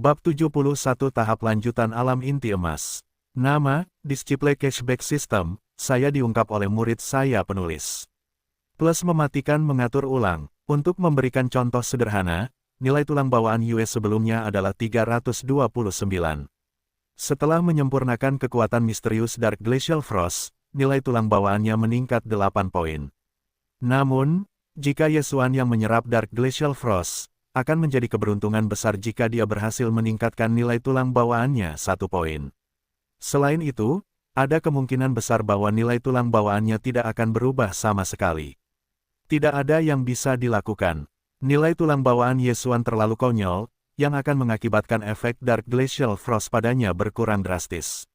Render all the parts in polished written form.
Bab 71 Tahap Lanjutan Alam Inti Emas. Nama, Disciple Cashback System, saya diungkap oleh murid saya penulis. Plus mematikan mengatur ulang. Untuk memberikan contoh sederhana, nilai tulang bawaan US sebelumnya adalah 329. Setelah menyempurnakan kekuatan misterius Dark Glacial Frost, nilai tulang bawaannya meningkat 8 poin. Namun, jika Yesuan yang menyerap Dark Glacial Frost, akan menjadi keberuntungan besar jika dia berhasil meningkatkan nilai tulang bawaannya 1 poin. Selain itu, ada kemungkinan besar bahwa nilai tulang bawaannya tidak akan berubah sama sekali. Tidak ada yang bisa dilakukan. Nilai tulang bawaan Yesuan terlalu konyol, yang akan mengakibatkan efek Dark Glacial Frost padanya berkurang drastis.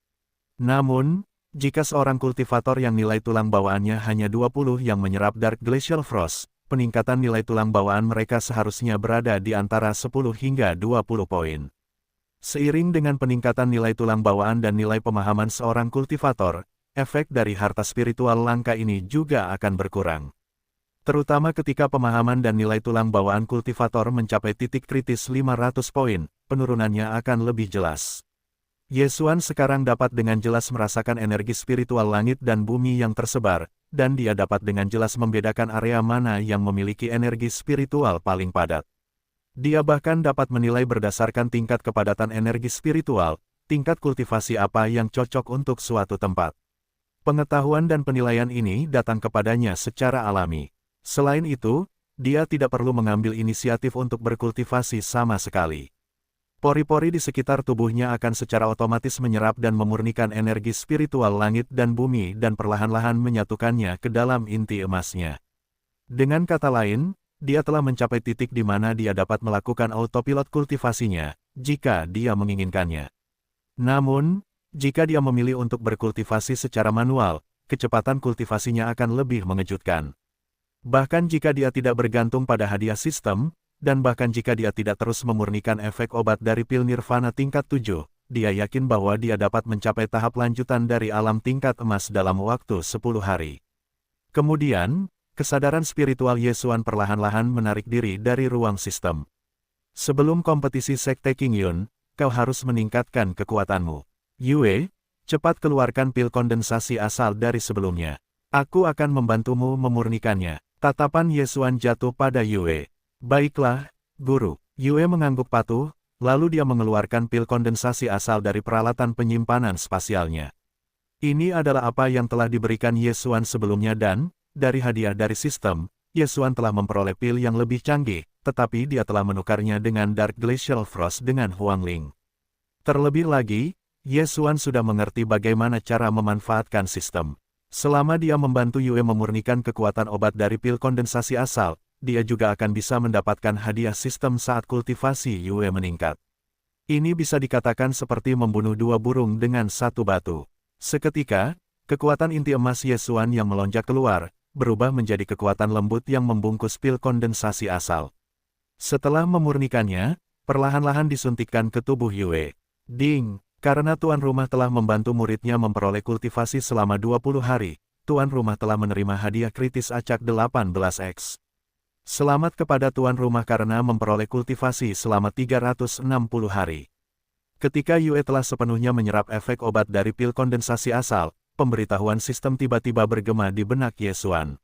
Namun, jika seorang kultivator yang nilai tulang bawaannya hanya 20 yang menyerap Dark Glacial Frost, peningkatan nilai tulang bawaan mereka seharusnya berada di antara 10 hingga 20 poin. Seiring dengan peningkatan nilai tulang bawaan dan nilai pemahaman seorang kultivator, efek dari harta spiritual langka ini juga akan berkurang. Terutama ketika pemahaman dan nilai tulang bawaan kultivator mencapai titik kritis 500 poin, penurunannya akan lebih jelas. Yesuan sekarang dapat dengan jelas merasakan energi spiritual langit dan bumi yang tersebar, dan dia dapat dengan jelas membedakan area mana yang memiliki energi spiritual paling padat. Dia bahkan dapat menilai berdasarkan tingkat kepadatan energi spiritual, tingkat kultivasi apa yang cocok untuk suatu tempat. Pengetahuan dan penilaian ini datang kepadanya secara alami. Selain itu, dia tidak perlu mengambil inisiatif untuk berkultivasi sama sekali. Pori-pori di sekitar tubuhnya akan secara otomatis menyerap dan memurnikan energi spiritual langit dan bumi dan perlahan-lahan menyatukannya ke dalam inti emasnya. Dengan kata lain, dia telah mencapai titik di mana dia dapat melakukan autopilot kultivasinya, jika dia menginginkannya. Namun, jika dia memilih untuk berkultivasi secara manual, kecepatan kultivasinya akan lebih mengejutkan. Bahkan jika dia tidak bergantung pada hadiah sistem, dan bahkan jika dia tidak terus memurnikan efek obat dari pil nirvana tingkat 7, dia yakin bahwa dia dapat mencapai tahap lanjutan dari alam tingkat emas dalam waktu 10 hari. Kemudian, kesadaran spiritual Yesuan perlahan-lahan menarik diri dari ruang sistem. Sebelum kompetisi Sekte Qingyun, kau harus meningkatkan kekuatanmu. Yue, cepat keluarkan pil kondensasi asal dari sebelumnya. Aku akan membantumu memurnikannya. Tatapan Yesuan jatuh pada Yue. Baiklah, Guru. Yue mengangguk patuh, lalu dia mengeluarkan pil kondensasi asal dari peralatan penyimpanan spasialnya. Ini adalah apa yang telah diberikan Yesuan sebelumnya dan, dari hadiah dari sistem, Yesuan telah memperoleh pil yang lebih canggih, tetapi dia telah menukarnya dengan Dark Glacial Frost dengan Huangling. Terlebih lagi, Yesuan sudah mengerti bagaimana cara memanfaatkan sistem. Selama dia membantu Yue memurnikan kekuatan obat dari pil kondensasi asal, dia juga akan bisa mendapatkan hadiah sistem saat kultivasi Yue meningkat. Ini bisa dikatakan seperti membunuh 2 burung dengan 1 batu. Seketika, kekuatan inti emas Yesuan yang melonjak keluar, berubah menjadi kekuatan lembut yang membungkus pil kondensasi asal. Setelah memurnikannya, perlahan-lahan disuntikkan ke tubuh Yue. Ding! Karena tuan rumah telah membantu muridnya memperoleh kultivasi selama 20 hari, tuan rumah telah menerima hadiah kritis acak 18x. Selamat kepada tuan rumah karena memperoleh kultivasi selama 360 hari. Ketika Yue telah sepenuhnya menyerap efek obat dari pil kondensasi asal, pemberitahuan sistem tiba-tiba bergema di benak Yesuan.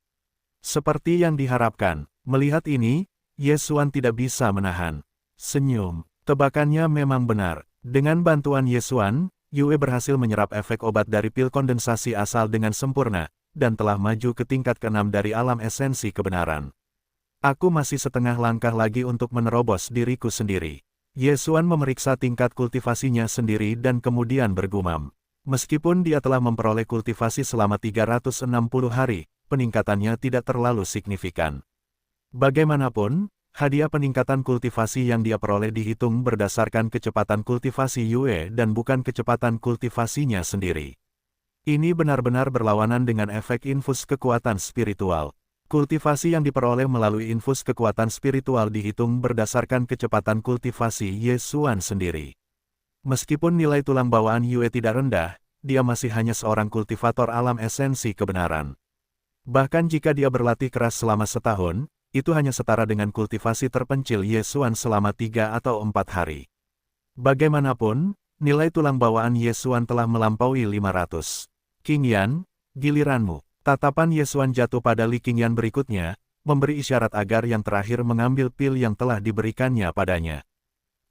Seperti yang diharapkan, melihat ini, Yesuan tidak bisa menahan senyum. Tebakannya memang benar. Dengan bantuan Yesuan, Yue berhasil menyerap efek obat dari pil kondensasi asal dengan sempurna, dan telah maju ke tingkat ke-6 dari alam esensi kebenaran. Aku masih setengah langkah lagi untuk menerobos diriku sendiri. Yesuan memeriksa tingkat kultivasinya sendiri dan kemudian bergumam. Meskipun dia telah memperoleh kultivasi selama 360 hari, peningkatannya tidak terlalu signifikan. Bagaimanapun, hadiah peningkatan kultivasi yang dia peroleh dihitung berdasarkan kecepatan kultivasi Yue dan bukan kecepatan kultivasinya sendiri. Ini benar-benar berlawanan dengan efek infus kekuatan spiritual. Kultivasi yang diperoleh melalui infus kekuatan spiritual dihitung berdasarkan kecepatan kultivasi Yesuan sendiri. Meskipun nilai tulang bawaan Yue tidak rendah, dia masih hanya seorang kultivator alam esensi kebenaran. Bahkan jika dia berlatih keras selama setahun, itu hanya setara dengan kultivasi terpencil Yesuan selama 3 atau 4 hari. Bagaimanapun, nilai tulang bawaan Ye Xuan telah melampaui 500. Qing Yan, giliranmu. Tatapan Ye Xuan jatuh pada Li Qingyan berikutnya, memberi isyarat agar yang terakhir mengambil pil yang telah diberikannya padanya.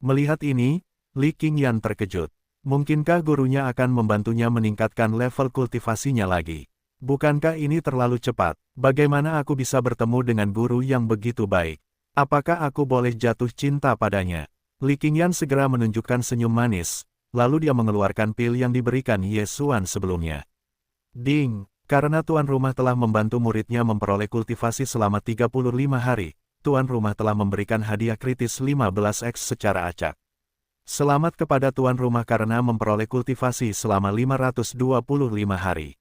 Melihat ini, Li Qingyan terkejut. Mungkinkah gurunya akan membantunya meningkatkan level kultivasinya lagi? Bukankah ini terlalu cepat? Bagaimana aku bisa bertemu dengan guru yang begitu baik? Apakah aku boleh jatuh cinta padanya? Li Qingyan segera menunjukkan senyum manis, lalu dia mengeluarkan pil yang diberikan Ye Xuan sebelumnya. Ding! Karena tuan rumah telah membantu muridnya memperoleh kultivasi selama 35 hari, tuan rumah telah memberikan hadiah kritis 15x secara acak. Selamat kepada tuan rumah karena memperoleh kultivasi selama 525 hari.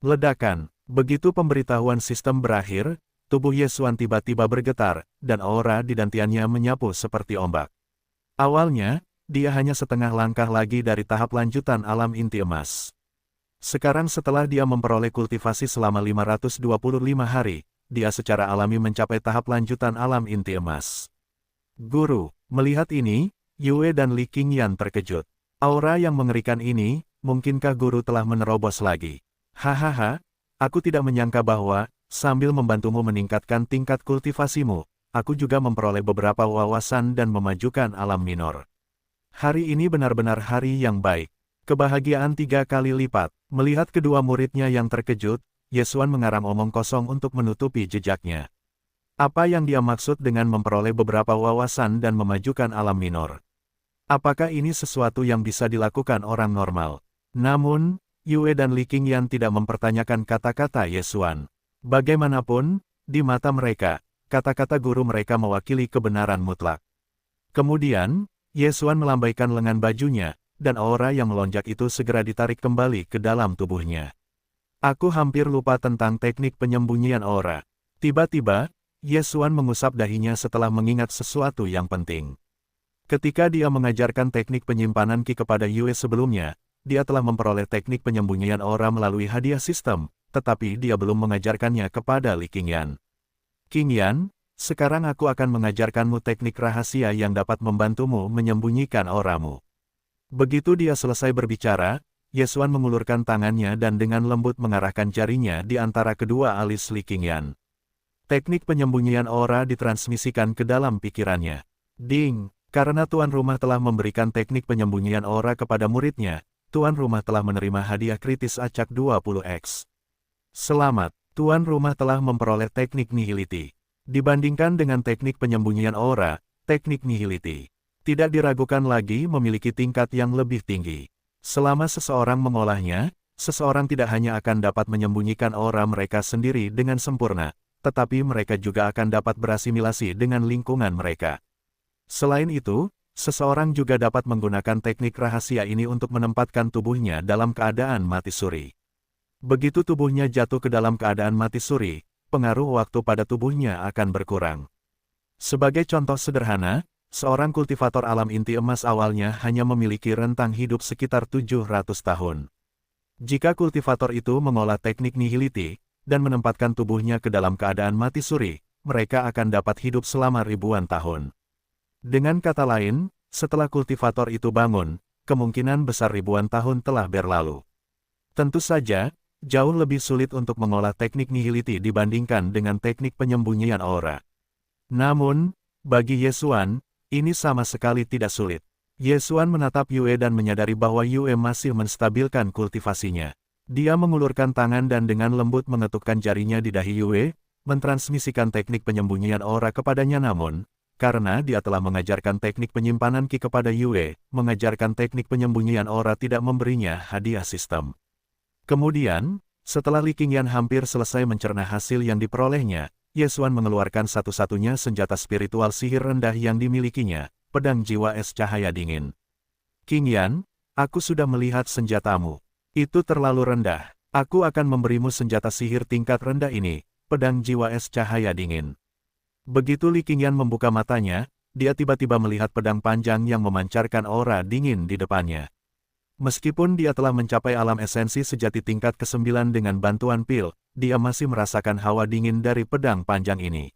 Ledakan. Begitu pemberitahuan sistem berakhir, tubuh Ye Xuan tiba-tiba bergetar, dan aura di dantiannya menyapu seperti ombak. Awalnya, dia hanya setengah langkah lagi dari tahap lanjutan alam inti emas. Sekarang setelah dia memperoleh kultivasi selama 525 hari, dia secara alami mencapai tahap lanjutan alam inti emas. Guru, melihat ini, Yue dan Li Qingyan terkejut. Aura yang mengerikan ini, mungkinkah guru telah menerobos lagi? Hahaha, aku tidak menyangka bahwa, sambil membantumu meningkatkan tingkat kultivasimu, aku juga memperoleh beberapa wawasan dan memajukan alam minor. Hari ini benar-benar hari yang baik. Kebahagiaan 3 kali lipat. Melihat kedua muridnya yang terkejut, Ye Xuan mengarang omong kosong untuk menutupi jejaknya. Apa yang dia maksud dengan memperoleh beberapa wawasan dan memajukan alam minor? Apakah ini sesuatu yang bisa dilakukan orang normal? Namun, Yue dan Li Qingyan tidak mempertanyakan kata-kata Ye Xuan. Bagaimanapun, di mata mereka, kata-kata guru mereka mewakili kebenaran mutlak. Kemudian, Ye Xuan melambaikan lengan bajunya, dan aura yang melonjak itu segera ditarik kembali ke dalam tubuhnya. Aku hampir lupa tentang teknik penyembunyian aura. Tiba-tiba, Ye Xuan mengusap dahinya setelah mengingat sesuatu yang penting. Ketika dia mengajarkan teknik penyimpanan Qi kepada Yue sebelumnya, dia telah memperoleh teknik penyembunyian aura melalui hadiah sistem, tetapi dia belum mengajarkannya kepada Li Qingyan. Qingyan, sekarang aku akan mengajarkanmu teknik rahasia yang dapat membantumu menyembunyikan auramu. Begitu dia selesai berbicara, Ye Xuan mengulurkan tangannya dan dengan lembut mengarahkan jarinya di antara kedua alis Li Qingyan. Teknik penyembunyian aura ditransmisikan ke dalam pikirannya. Ding! Karena tuan rumah telah memberikan teknik penyembunyian aura kepada muridnya, tuan rumah telah menerima hadiah kritis acak 20x. Selamat, tuan rumah telah memperoleh teknik nihility. Dibandingkan dengan teknik penyembunyian aura, teknik nihility tidak diragukan lagi memiliki tingkat yang lebih tinggi. Selama seseorang mengolahnya, seseorang tidak hanya akan dapat menyembunyikan aura mereka sendiri dengan sempurna, tetapi mereka juga akan dapat berasimilasi dengan lingkungan mereka. Selain itu, seseorang juga dapat menggunakan teknik rahasia ini untuk menempatkan tubuhnya dalam keadaan mati suri. Begitu tubuhnya jatuh ke dalam keadaan mati suri, pengaruh waktu pada tubuhnya akan berkurang. Sebagai contoh sederhana, seorang kultivator alam inti emas awalnya hanya memiliki rentang hidup sekitar 700 tahun. Jika kultivator itu mengolah teknik nihility, dan menempatkan tubuhnya ke dalam keadaan mati suri, mereka akan dapat hidup selama ribuan tahun. Dengan kata lain, setelah kultivator itu bangun, kemungkinan besar ribuan tahun telah berlalu. Tentu saja, jauh lebih sulit untuk mengolah teknik nihility dibandingkan dengan teknik penyembunyian aura. Namun, bagi Ye Xuan, ini sama sekali tidak sulit. Ye Xuan menatap Yue dan menyadari bahwa Yue masih menstabilkan kultivasinya. Dia mengulurkan tangan dan dengan lembut mengetukkan jarinya di dahi Yue, mentransmisikan teknik penyembunyian aura kepadanya namun, karena dia telah mengajarkan teknik penyimpanan Qi kepada Yue, mengajarkan teknik penyembunyian aura tidak memberinya hadiah sistem. Kemudian, setelah Li Qingyan hampir selesai mencerna hasil yang diperolehnya, Ye Xuan mengeluarkan satu-satunya senjata spiritual sihir rendah yang dimilikinya, pedang jiwa es cahaya dingin. Qingyan, aku sudah melihat senjatamu. Itu terlalu rendah. Aku akan memberimu senjata sihir tingkat rendah ini, pedang jiwa es cahaya dingin. Begitu Li Qingyan membuka matanya, dia tiba-tiba melihat pedang panjang yang memancarkan aura dingin di depannya. Meskipun dia telah mencapai alam esensi sejati tingkat ke-9 dengan bantuan pil, dia masih merasakan hawa dingin dari pedang panjang ini.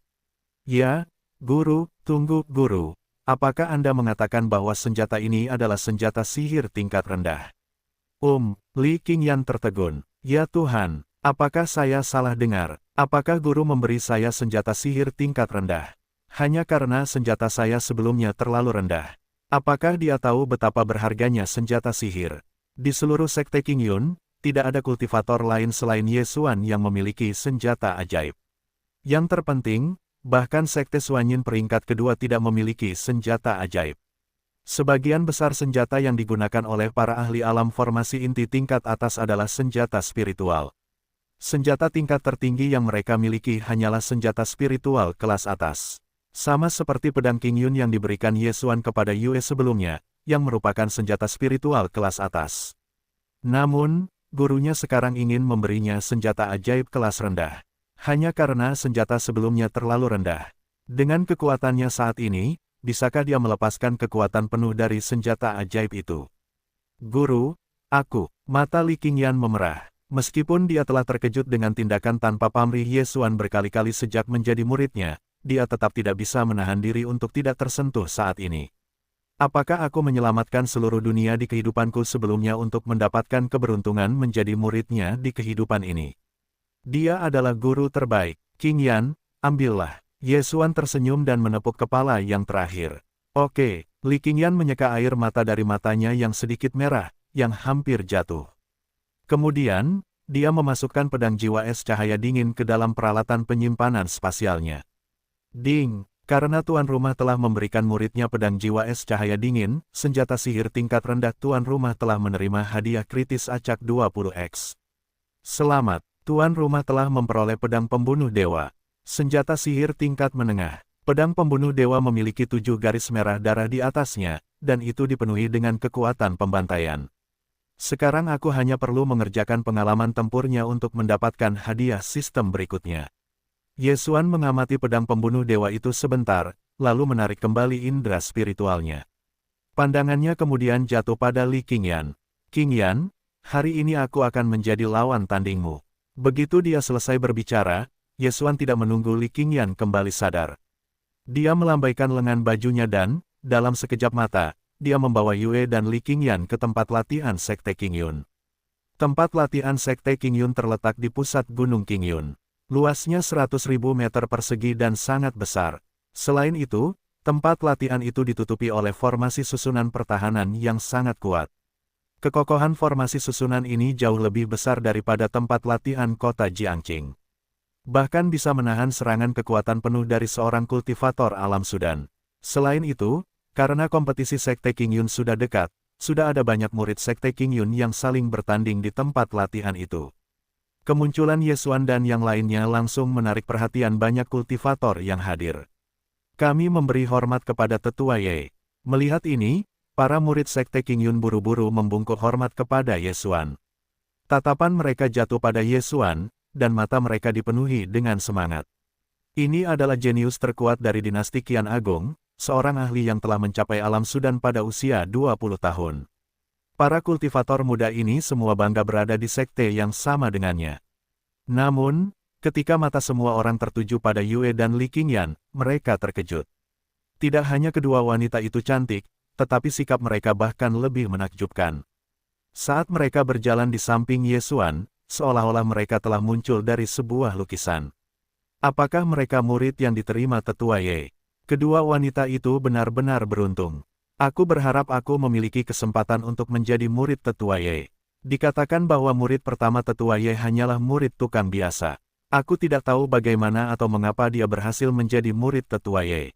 Ya, guru, tunggu, guru. apakah Anda mengatakan bahwa senjata ini adalah senjata sihir tingkat rendah? Li Qingyan tertegun. Ya Tuhan, apakah saya salah dengar? Apakah guru memberi saya senjata sihir tingkat rendah? Hanya karena senjata saya sebelumnya terlalu rendah. Apakah dia tahu betapa berharganya senjata sihir? Di seluruh sekte Qingyun, tidak ada kultivator lain selain Ye Xuan yang memiliki senjata ajaib. Yang terpenting, bahkan sekte Xuanyin peringkat kedua tidak memiliki senjata ajaib. Sebagian besar senjata yang digunakan oleh para ahli alam formasi inti tingkat atas adalah senjata spiritual. Senjata tingkat tertinggi yang mereka miliki hanyalah senjata spiritual kelas atas. Sama seperti pedang Qingyun yang diberikan Ye Xuan kepada Yue sebelumnya, yang merupakan senjata spiritual kelas atas. Namun, gurunya sekarang ingin memberinya senjata ajaib kelas rendah. Hanya karena senjata sebelumnya terlalu rendah. Dengan kekuatannya saat ini, bisakah dia melepaskan kekuatan penuh dari senjata ajaib itu? Guru, mata Li Qingyan memerah. Meskipun dia telah terkejut dengan tindakan tanpa pamrih Ye Xuan berkali-kali sejak menjadi muridnya, dia tetap tidak bisa menahan diri untuk tidak tersentuh saat ini. Apakah aku menyelamatkan seluruh dunia di kehidupanku sebelumnya untuk mendapatkan keberuntungan menjadi muridnya di kehidupan ini? Dia adalah guru terbaik. Qingyan, ambillah. Ye Xuan tersenyum dan menepuk kepala yang terakhir. Oke, Li Qingyan menyeka air mata dari matanya yang sedikit merah, yang hampir jatuh. Kemudian, dia memasukkan pedang jiwa es cahaya dingin ke dalam peralatan penyimpanan spasialnya. Ding, karena tuan rumah telah memberikan muridnya pedang jiwa es cahaya dingin, senjata sihir tingkat rendah tuan rumah telah menerima hadiah kritis acak 20x. Selamat, tuan rumah telah memperoleh pedang pembunuh dewa. Senjata sihir tingkat menengah. Pedang pembunuh dewa memiliki 7 garis merah darah di atasnya, dan itu dipenuhi dengan kekuatan pembantaian. Sekarang aku hanya perlu mengerjakan pengalaman tempurnya untuk mendapatkan hadiah sistem berikutnya. Ye Xuan mengamati pedang pembunuh dewa itu sebentar, lalu menarik kembali indera spiritualnya. Pandangannya kemudian jatuh pada Li Qingyan. Qingyan, hari ini aku akan menjadi lawan tandingmu. Begitu dia selesai berbicara, Ye Xuan tidak menunggu Li Qingyan kembali sadar. Dia melambaikan lengan bajunya dan, dalam sekejap mata, dia membawa Yue dan Li Qingyan ke tempat latihan Sekte Qingyun. Tempat latihan Sekte Qingyun terletak di pusat Gunung Qingyun. Luasnya 100.000 meter persegi dan sangat besar. Selain itu, tempat latihan itu ditutupi oleh formasi susunan pertahanan yang sangat kuat. Kekokohan formasi susunan ini jauh lebih besar daripada tempat latihan kota Jiangqing. Bahkan bisa menahan serangan kekuatan penuh dari seorang kultivator alam Sudan. Selain itu, karena kompetisi Sekte Qingyun sudah dekat, sudah ada banyak murid Sekte Qingyun yang saling bertanding di tempat latihan itu. Kemunculan Ye Xuan dan yang lainnya langsung menarik perhatian banyak kultivator yang hadir. Kami memberi hormat kepada Tetua Ye. Melihat ini, para murid Sekte Qingyun buru-buru membungkuk hormat kepada Ye Xuan. Tatapan mereka jatuh pada Ye Xuan, dan mata mereka dipenuhi dengan semangat. Ini adalah jenius terkuat dari dinasti Qian Agung, seorang ahli yang telah mencapai alam Sudan pada usia 20 tahun. Para kultivator muda ini semua bangga berada di sekte yang sama dengannya. Namun, ketika mata semua orang tertuju pada Yue dan Li Qingyan, mereka terkejut. Tidak hanya kedua wanita itu cantik, tetapi sikap mereka bahkan lebih menakjubkan. Saat mereka berjalan di samping Ye Xuan, seolah-olah mereka telah muncul dari sebuah lukisan. Apakah mereka murid yang diterima Tetua Ye? Kedua wanita itu benar-benar beruntung. Aku berharap aku memiliki kesempatan untuk menjadi murid Tetua Ye. Dikatakan bahwa murid pertama Tetua Ye hanyalah murid tukang biasa. Aku tidak tahu bagaimana atau mengapa dia berhasil menjadi murid Tetua Ye.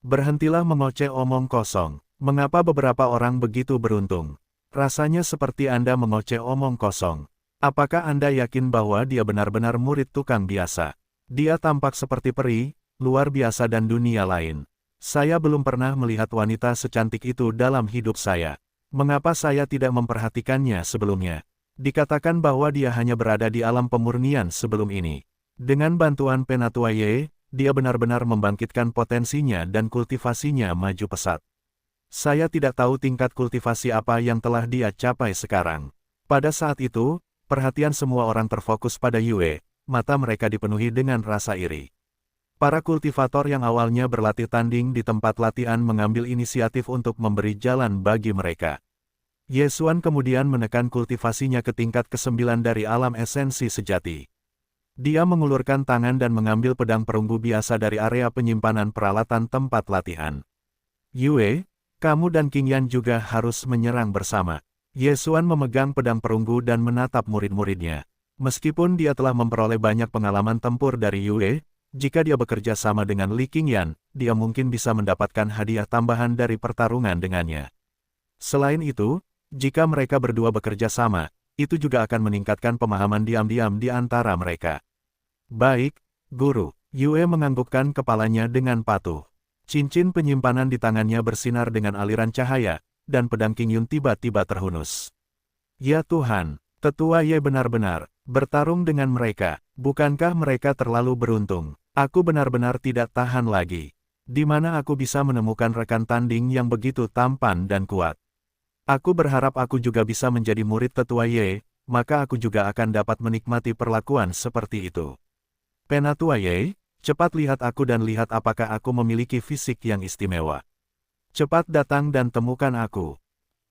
Berhentilah mengoceh omong kosong. Mengapa beberapa orang begitu beruntung? Rasanya seperti Anda mengoceh omong kosong. Apakah Anda yakin bahwa dia benar-benar murid tukang biasa? Dia tampak seperti peri, luar biasa dan dunia lain. Saya belum pernah melihat wanita secantik itu dalam hidup saya. Mengapa saya tidak memperhatikannya sebelumnya? Dikatakan bahwa dia hanya berada di alam pemurnian sebelum ini. Dengan bantuan Penatua Ye, dia benar-benar membangkitkan potensinya dan kultivasinya maju pesat. Saya tidak tahu tingkat kultivasi apa yang telah dia capai sekarang. Pada saat itu, perhatian semua orang terfokus pada Yue, mata mereka dipenuhi dengan rasa iri. Para kultivator yang awalnya berlatih tanding di tempat latihan mengambil inisiatif untuk memberi jalan bagi mereka. Ye Xuan kemudian menekan kultivasinya ke tingkat ke-9 dari alam esensi sejati. Dia mengulurkan tangan dan mengambil pedang perunggu biasa dari area penyimpanan peralatan tempat latihan. Yue, kamu dan Qing Yan juga harus menyerang bersama. Ye Xuan memegang pedang perunggu dan menatap murid-muridnya. Meskipun dia telah memperoleh banyak pengalaman tempur dari Yue, jika dia bekerja sama dengan Li Qingyan, dia mungkin bisa mendapatkan hadiah tambahan dari pertarungan dengannya. Selain itu, jika mereka berdua bekerja sama, itu juga akan meningkatkan pemahaman diam-diam di antara mereka. Baik, Guru. Yue menganggukkan kepalanya dengan patuh. Cincin penyimpanan di tangannya bersinar dengan aliran cahaya, dan pedang Qingyun tiba-tiba terhunus. Ya Tuhan, Tetua Ye benar-benar bertarung dengan mereka. Bukankah mereka terlalu beruntung? Aku benar-benar tidak tahan lagi. Di mana aku bisa menemukan rekan tanding yang begitu tampan dan kuat? Aku berharap aku juga bisa menjadi murid Tetua Ye, maka aku juga akan dapat menikmati perlakuan seperti itu. Penatua Ye, cepat lihat aku dan lihat apakah aku memiliki fisik yang istimewa. Cepat datang dan temukan aku.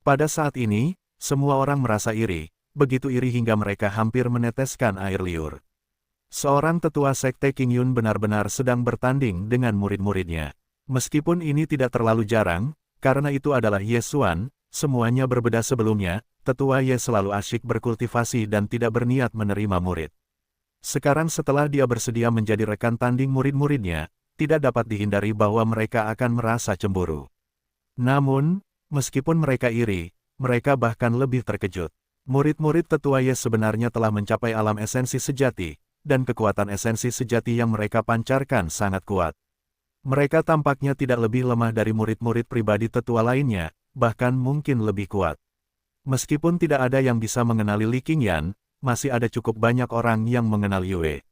Pada saat ini, semua orang merasa iri, begitu iri hingga mereka hampir meneteskan air liur. Seorang tetua sekte Qingyun benar-benar sedang bertanding dengan murid-muridnya. Meskipun ini tidak terlalu jarang, karena itu adalah Ye Xuan, semuanya berbeda sebelumnya, Tetua Ye selalu asyik berkultivasi dan tidak berniat menerima murid. Sekarang setelah dia bersedia menjadi rekan tanding murid-muridnya, tidak dapat dihindari bahwa mereka akan merasa cemburu. Namun, meskipun mereka iri, mereka bahkan lebih terkejut. Murid-murid Tetua Ye sebenarnya telah mencapai alam esensi sejati, dan kekuatan esensi sejati yang mereka pancarkan sangat kuat. Mereka tampaknya tidak lebih lemah dari murid-murid pribadi tetua lainnya, bahkan mungkin lebih kuat. Meskipun tidak ada yang bisa mengenali Li Qingyan, masih ada cukup banyak orang yang mengenal Yue.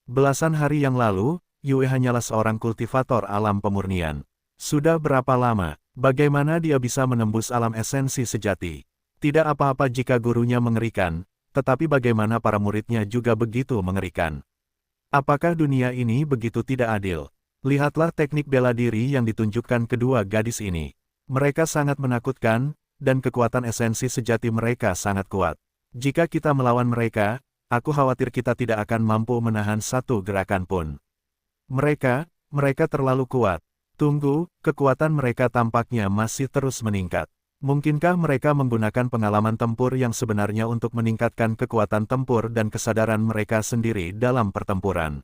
Belasan hari yang lalu, Yue hanyalah seorang kultivator alam pemurnian. Sudah berapa lama, bagaimana dia bisa menembus alam esensi sejati? Tidak apa-apa jika gurunya mengerikan, tetapi bagaimana para muridnya juga begitu mengerikan. Apakah dunia ini begitu tidak adil? Lihatlah teknik bela diri yang ditunjukkan kedua gadis ini. Mereka sangat menakutkan, dan kekuatan esensi sejati mereka sangat kuat. Jika kita melawan mereka, aku khawatir kita tidak akan mampu menahan satu gerakan pun. Mereka terlalu kuat. Tunggu, kekuatan mereka tampaknya masih terus meningkat. Mungkinkah mereka menggunakan pengalaman tempur yang sebenarnya untuk meningkatkan kekuatan tempur dan kesadaran mereka sendiri dalam pertempuran?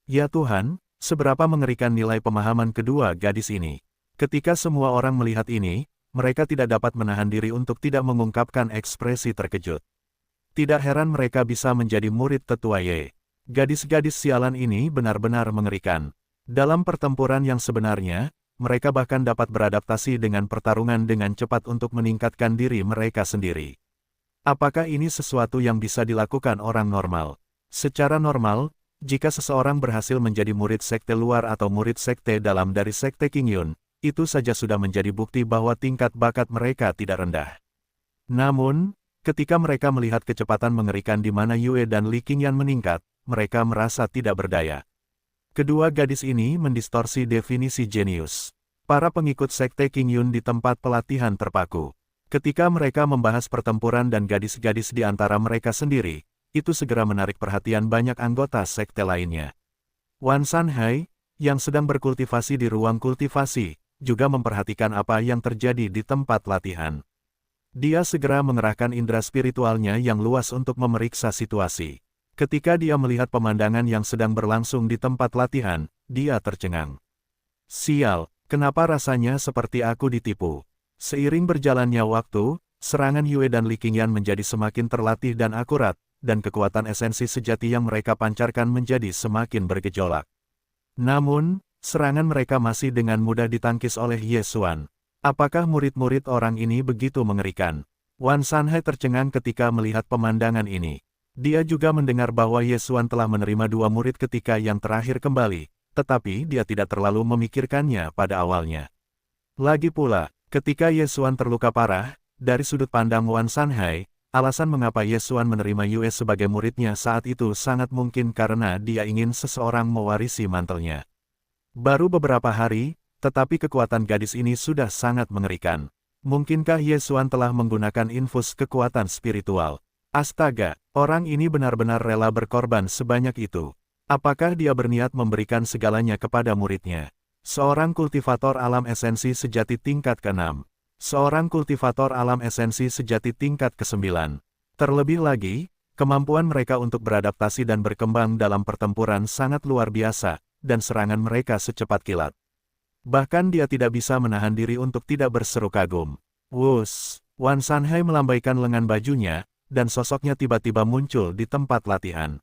Ya Tuhan, seberapa mengerikan nilai pemahaman kedua gadis ini. Ketika semua orang melihat ini, mereka tidak dapat menahan diri untuk tidak mengungkapkan ekspresi terkejut. Tidak heran mereka bisa menjadi murid Tetua Ye. Gadis-gadis sialan ini benar-benar mengerikan. Dalam pertempuran yang sebenarnya, mereka bahkan dapat beradaptasi dengan pertarungan dengan cepat untuk meningkatkan diri mereka sendiri. Apakah ini sesuatu yang bisa dilakukan orang normal? Secara normal, jika seseorang berhasil menjadi murid sekte luar atau murid sekte dalam dari sekte Qingyun, itu saja sudah menjadi bukti bahwa tingkat bakat mereka tidak rendah. Namun, ketika mereka melihat kecepatan mengerikan di mana Yue dan Li Qingyan meningkat, mereka merasa tidak berdaya. Kedua gadis ini mendistorsi definisi jenius. Para pengikut sekte Qingyun di tempat pelatihan terpaku. Ketika mereka membahas pertempuran dan gadis-gadis di antara mereka sendiri, itu segera menarik perhatian banyak anggota sekte lainnya. Wan Sanhai, yang sedang berkultivasi di ruang kultivasi, juga memperhatikan apa yang terjadi di tempat latihan. Dia segera mengerahkan indera spiritualnya yang luas untuk memeriksa situasi. Ketika dia melihat pemandangan yang sedang berlangsung di tempat latihan, dia tercengang. Sial, kenapa rasanya seperti aku ditipu? Seiring berjalannya waktu, serangan Yue dan Li Qingyan menjadi semakin terlatih dan akurat, dan kekuatan esensi sejati yang mereka pancarkan menjadi semakin bergejolak. Namun, serangan mereka masih dengan mudah ditangkis oleh Ye Xuan. Apakah murid-murid orang ini begitu mengerikan? Wan Sanhai tercengang ketika melihat pemandangan ini. Dia juga mendengar bahwa Ye Xuan telah menerima 2 murid ketika yang terakhir kembali, tetapi dia tidak terlalu memikirkannya pada awalnya. Lagi pula, ketika Ye Xuan terluka parah, dari sudut pandang Wan Sanhai, alasan mengapa Ye Xuan menerima Yue sebagai muridnya saat itu sangat mungkin karena dia ingin seseorang mewarisi mantelnya. Baru beberapa hari, tetapi kekuatan gadis ini sudah sangat mengerikan. Mungkinkah Ye Xuan telah menggunakan infus kekuatan spiritual? Astaga, orang ini benar-benar rela berkorban sebanyak itu. Apakah dia berniat memberikan segalanya kepada muridnya? Seorang kultivator alam esensi sejati tingkat ke-6. Seorang kultivator alam esensi sejati tingkat ke-9. Terlebih lagi, kemampuan mereka untuk beradaptasi dan berkembang dalam pertempuran sangat luar biasa, dan serangan mereka secepat kilat. Bahkan dia tidak bisa menahan diri untuk tidak berseru kagum. Wuss, Wan Sanhai melambaikan lengan bajunya, dan sosoknya tiba-tiba muncul di tempat latihan.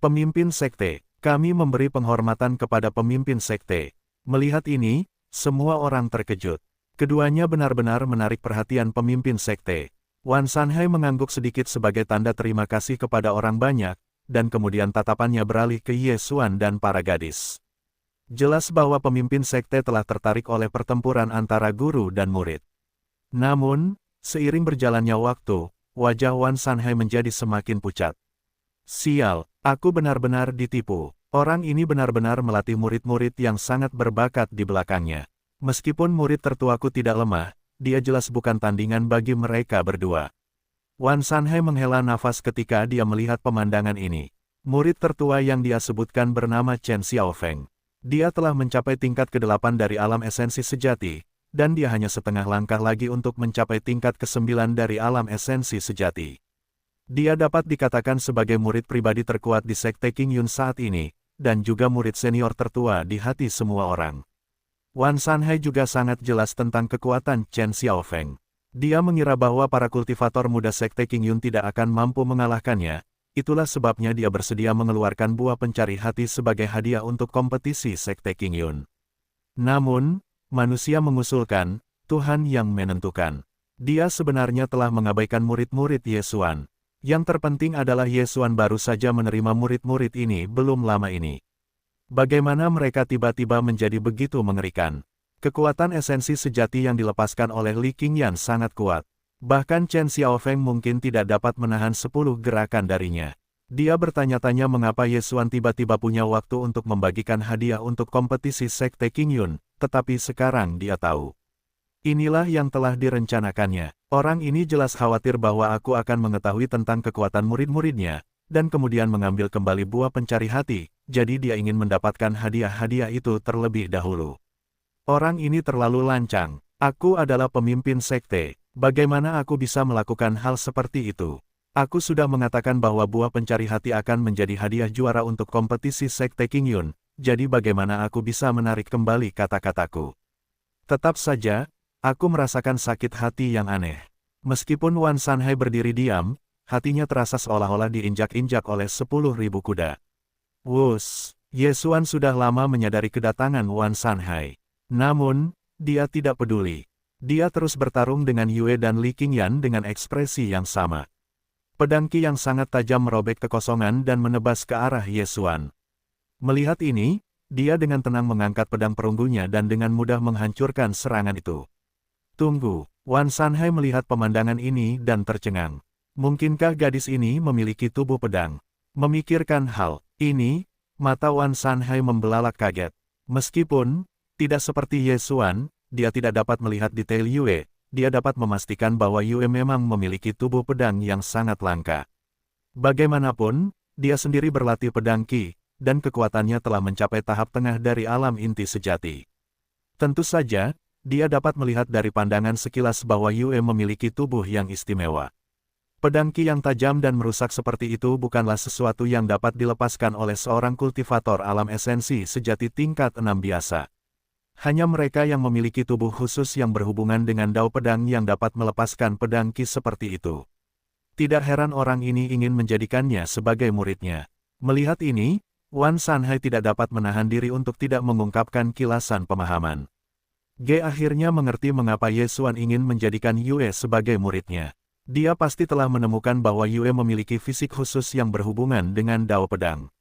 Pemimpin sekte, kami memberi penghormatan kepada pemimpin sekte. Melihat ini, semua orang terkejut. Keduanya benar-benar menarik perhatian pemimpin sekte. Wan Sanhai mengangguk sedikit sebagai tanda terima kasih kepada orang banyak, dan kemudian tatapannya beralih ke Ye Xuan dan para gadis. Jelas bahwa pemimpin sekte telah tertarik oleh pertempuran antara guru dan murid. Namun, seiring berjalannya waktu, wajah Wan Sanhai menjadi semakin pucat. Sial, aku benar-benar ditipu. Orang ini benar-benar melatih murid-murid yang sangat berbakat di belakangnya. Meskipun murid tertuaku tidak lemah, dia jelas bukan tandingan bagi mereka berdua. Wan Sanhai menghela nafas ketika dia melihat pemandangan ini. Murid tertua yang dia sebutkan bernama Chen Xiaofeng. Dia telah mencapai tingkat ke-8 dari alam esensi sejati, dan dia hanya setengah langkah lagi untuk mencapai tingkat ke-9 dari alam esensi sejati. Dia dapat dikatakan sebagai murid pribadi terkuat di Sekte Qingyun saat ini, dan juga murid senior tertua di hati semua orang. Wan Sanhai juga sangat jelas tentang kekuatan Chen Xiaofeng. Dia mengira bahwa para kultivator muda Sekte Qingyun tidak akan mampu mengalahkannya. Itulah sebabnya dia bersedia mengeluarkan buah pencari hati sebagai hadiah untuk kompetisi Sekte Qingyun. Namun, manusia mengusulkan, Tuhan yang menentukan. Dia sebenarnya telah mengabaikan murid-murid Ye Xuan. Yang terpenting adalah Ye Xuan baru saja menerima murid-murid ini belum lama ini. Bagaimana mereka tiba-tiba menjadi begitu mengerikan? Kekuatan esensi sejati yang dilepaskan oleh Li Qingyan sangat kuat. Bahkan Chen Xiaofeng mungkin tidak dapat menahan 10 gerakan darinya. Dia bertanya-tanya mengapa Ye Xuan tiba-tiba punya waktu untuk membagikan hadiah untuk kompetisi Sekte Qingyun, tetapi sekarang dia tahu. Inilah yang telah direncanakannya. Orang ini jelas khawatir bahwa aku akan mengetahui tentang kekuatan murid-muridnya, dan kemudian mengambil kembali buah pencari hati, jadi dia ingin mendapatkan hadiah-hadiah itu terlebih dahulu. Orang ini terlalu lancang. Aku adalah pemimpin sekte. Bagaimana aku bisa melakukan hal seperti itu? Aku sudah mengatakan bahwa buah pencari hati akan menjadi hadiah juara untuk kompetisi Sekte Qingyun, jadi bagaimana aku bisa menarik kembali kata-kataku? Tetap saja, aku merasakan sakit hati yang aneh. Meskipun Wan Sanhai berdiri diam, hatinya terasa seolah-olah diinjak-injak oleh 10.000 kuda. Wuss, Ye Xuan sudah lama menyadari kedatangan Wan Sanhai. Namun, dia tidak peduli. Dia terus bertarung dengan Yue dan Li Qingyan dengan ekspresi yang sama. Pedang Qi yang sangat tajam merobek kekosongan dan menebas ke arah Ye Xuan. Melihat ini, dia dengan tenang mengangkat pedang perunggunya dan dengan mudah menghancurkan serangan itu. Tunggu, Wan Sanhai melihat pemandangan ini dan tercengang. Mungkinkah gadis ini memiliki tubuh pedang? Memikirkan hal ini, mata Wan Sanhai membelalak kaget. Meskipun tidak seperti Ye Xuan, dia tidak dapat melihat detail Yue, dia dapat memastikan bahwa Yue memang memiliki tubuh pedang yang sangat langka. Bagaimanapun, dia sendiri berlatih pedang Qi, dan kekuatannya telah mencapai tahap tengah dari alam inti sejati. Tentu saja, dia dapat melihat dari pandangan sekilas bahwa Yue memiliki tubuh yang istimewa. Pedang Qi yang tajam dan merusak seperti itu bukanlah sesuatu yang dapat dilepaskan oleh seorang kultivator alam esensi sejati tingkat 6 biasa. Hanya mereka yang memiliki tubuh khusus yang berhubungan dengan dao pedang yang dapat melepaskan pedang Qi seperti itu. Tidak heran orang ini ingin menjadikannya sebagai muridnya. Melihat ini, Wan Sanhai tidak dapat menahan diri untuk tidak mengungkapkan kilasan pemahaman. Ge akhirnya mengerti mengapa Ye Xuan ingin menjadikan Yue sebagai muridnya. Dia pasti telah menemukan bahwa Yue memiliki fisik khusus yang berhubungan dengan dao pedang.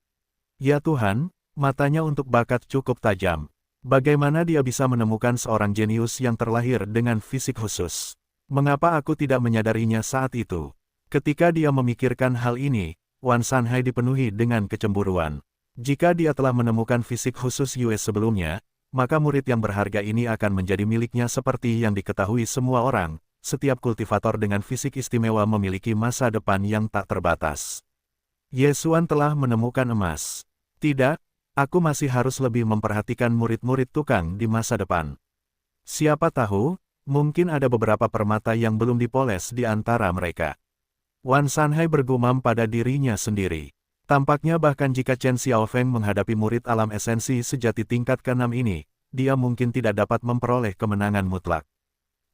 Ya Tuhan, matanya untuk bakat cukup tajam. Bagaimana dia bisa menemukan seorang jenius yang terlahir dengan fisik khusus? Mengapa aku tidak menyadarinya saat itu? Ketika dia memikirkan hal ini, Wan Sanhai dipenuhi dengan kecemburuan. Jika dia telah menemukan fisik khusus Yue sebelumnya, maka murid yang berharga ini akan menjadi miliknya seperti yang diketahui semua orang. Setiap kultivator dengan fisik istimewa memiliki masa depan yang tak terbatas. Ye Xuan telah menemukan emas. Tidak, aku masih harus lebih memperhatikan murid-murid tukang di masa depan. Siapa tahu, mungkin ada beberapa permata yang belum dipoles di antara mereka. Wan Sanhai bergumam pada dirinya sendiri. Tampaknya bahkan jika Chen Xiaofeng menghadapi murid alam esensi sejati tingkat ke-6 ini, dia mungkin tidak dapat memperoleh kemenangan mutlak.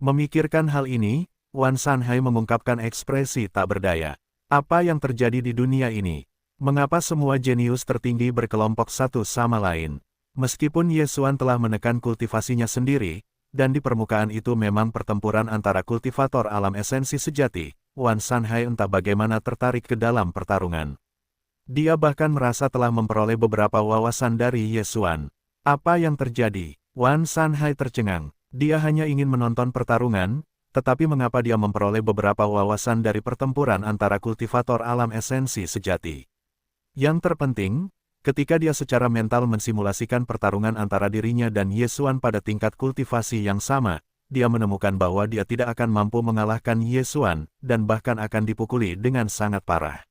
Memikirkan hal ini, Wan Sanhai mengungkapkan ekspresi tak berdaya. Apa yang terjadi di dunia ini? Mengapa semua jenius tertinggi berkelompok satu sama lain? Meskipun Ye Xuan telah menekan kultivasinya sendiri, dan di permukaan itu memang pertempuran antara kultivator alam esensi sejati, Wan Sanhai entah bagaimana tertarik ke dalam pertarungan. Dia bahkan merasa telah memperoleh beberapa wawasan dari Ye Xuan. Apa yang terjadi? Wan Sanhai tercengang. Dia hanya ingin menonton pertarungan, tetapi mengapa dia memperoleh beberapa wawasan dari pertempuran antara kultivator alam esensi sejati? Yang terpenting, ketika dia secara mental mensimulasikan pertarungan antara dirinya dan Ye Xuan pada tingkat kultivasi yang sama, dia menemukan bahwa dia tidak akan mampu mengalahkan Ye Xuan, dan bahkan akan dipukuli dengan sangat parah.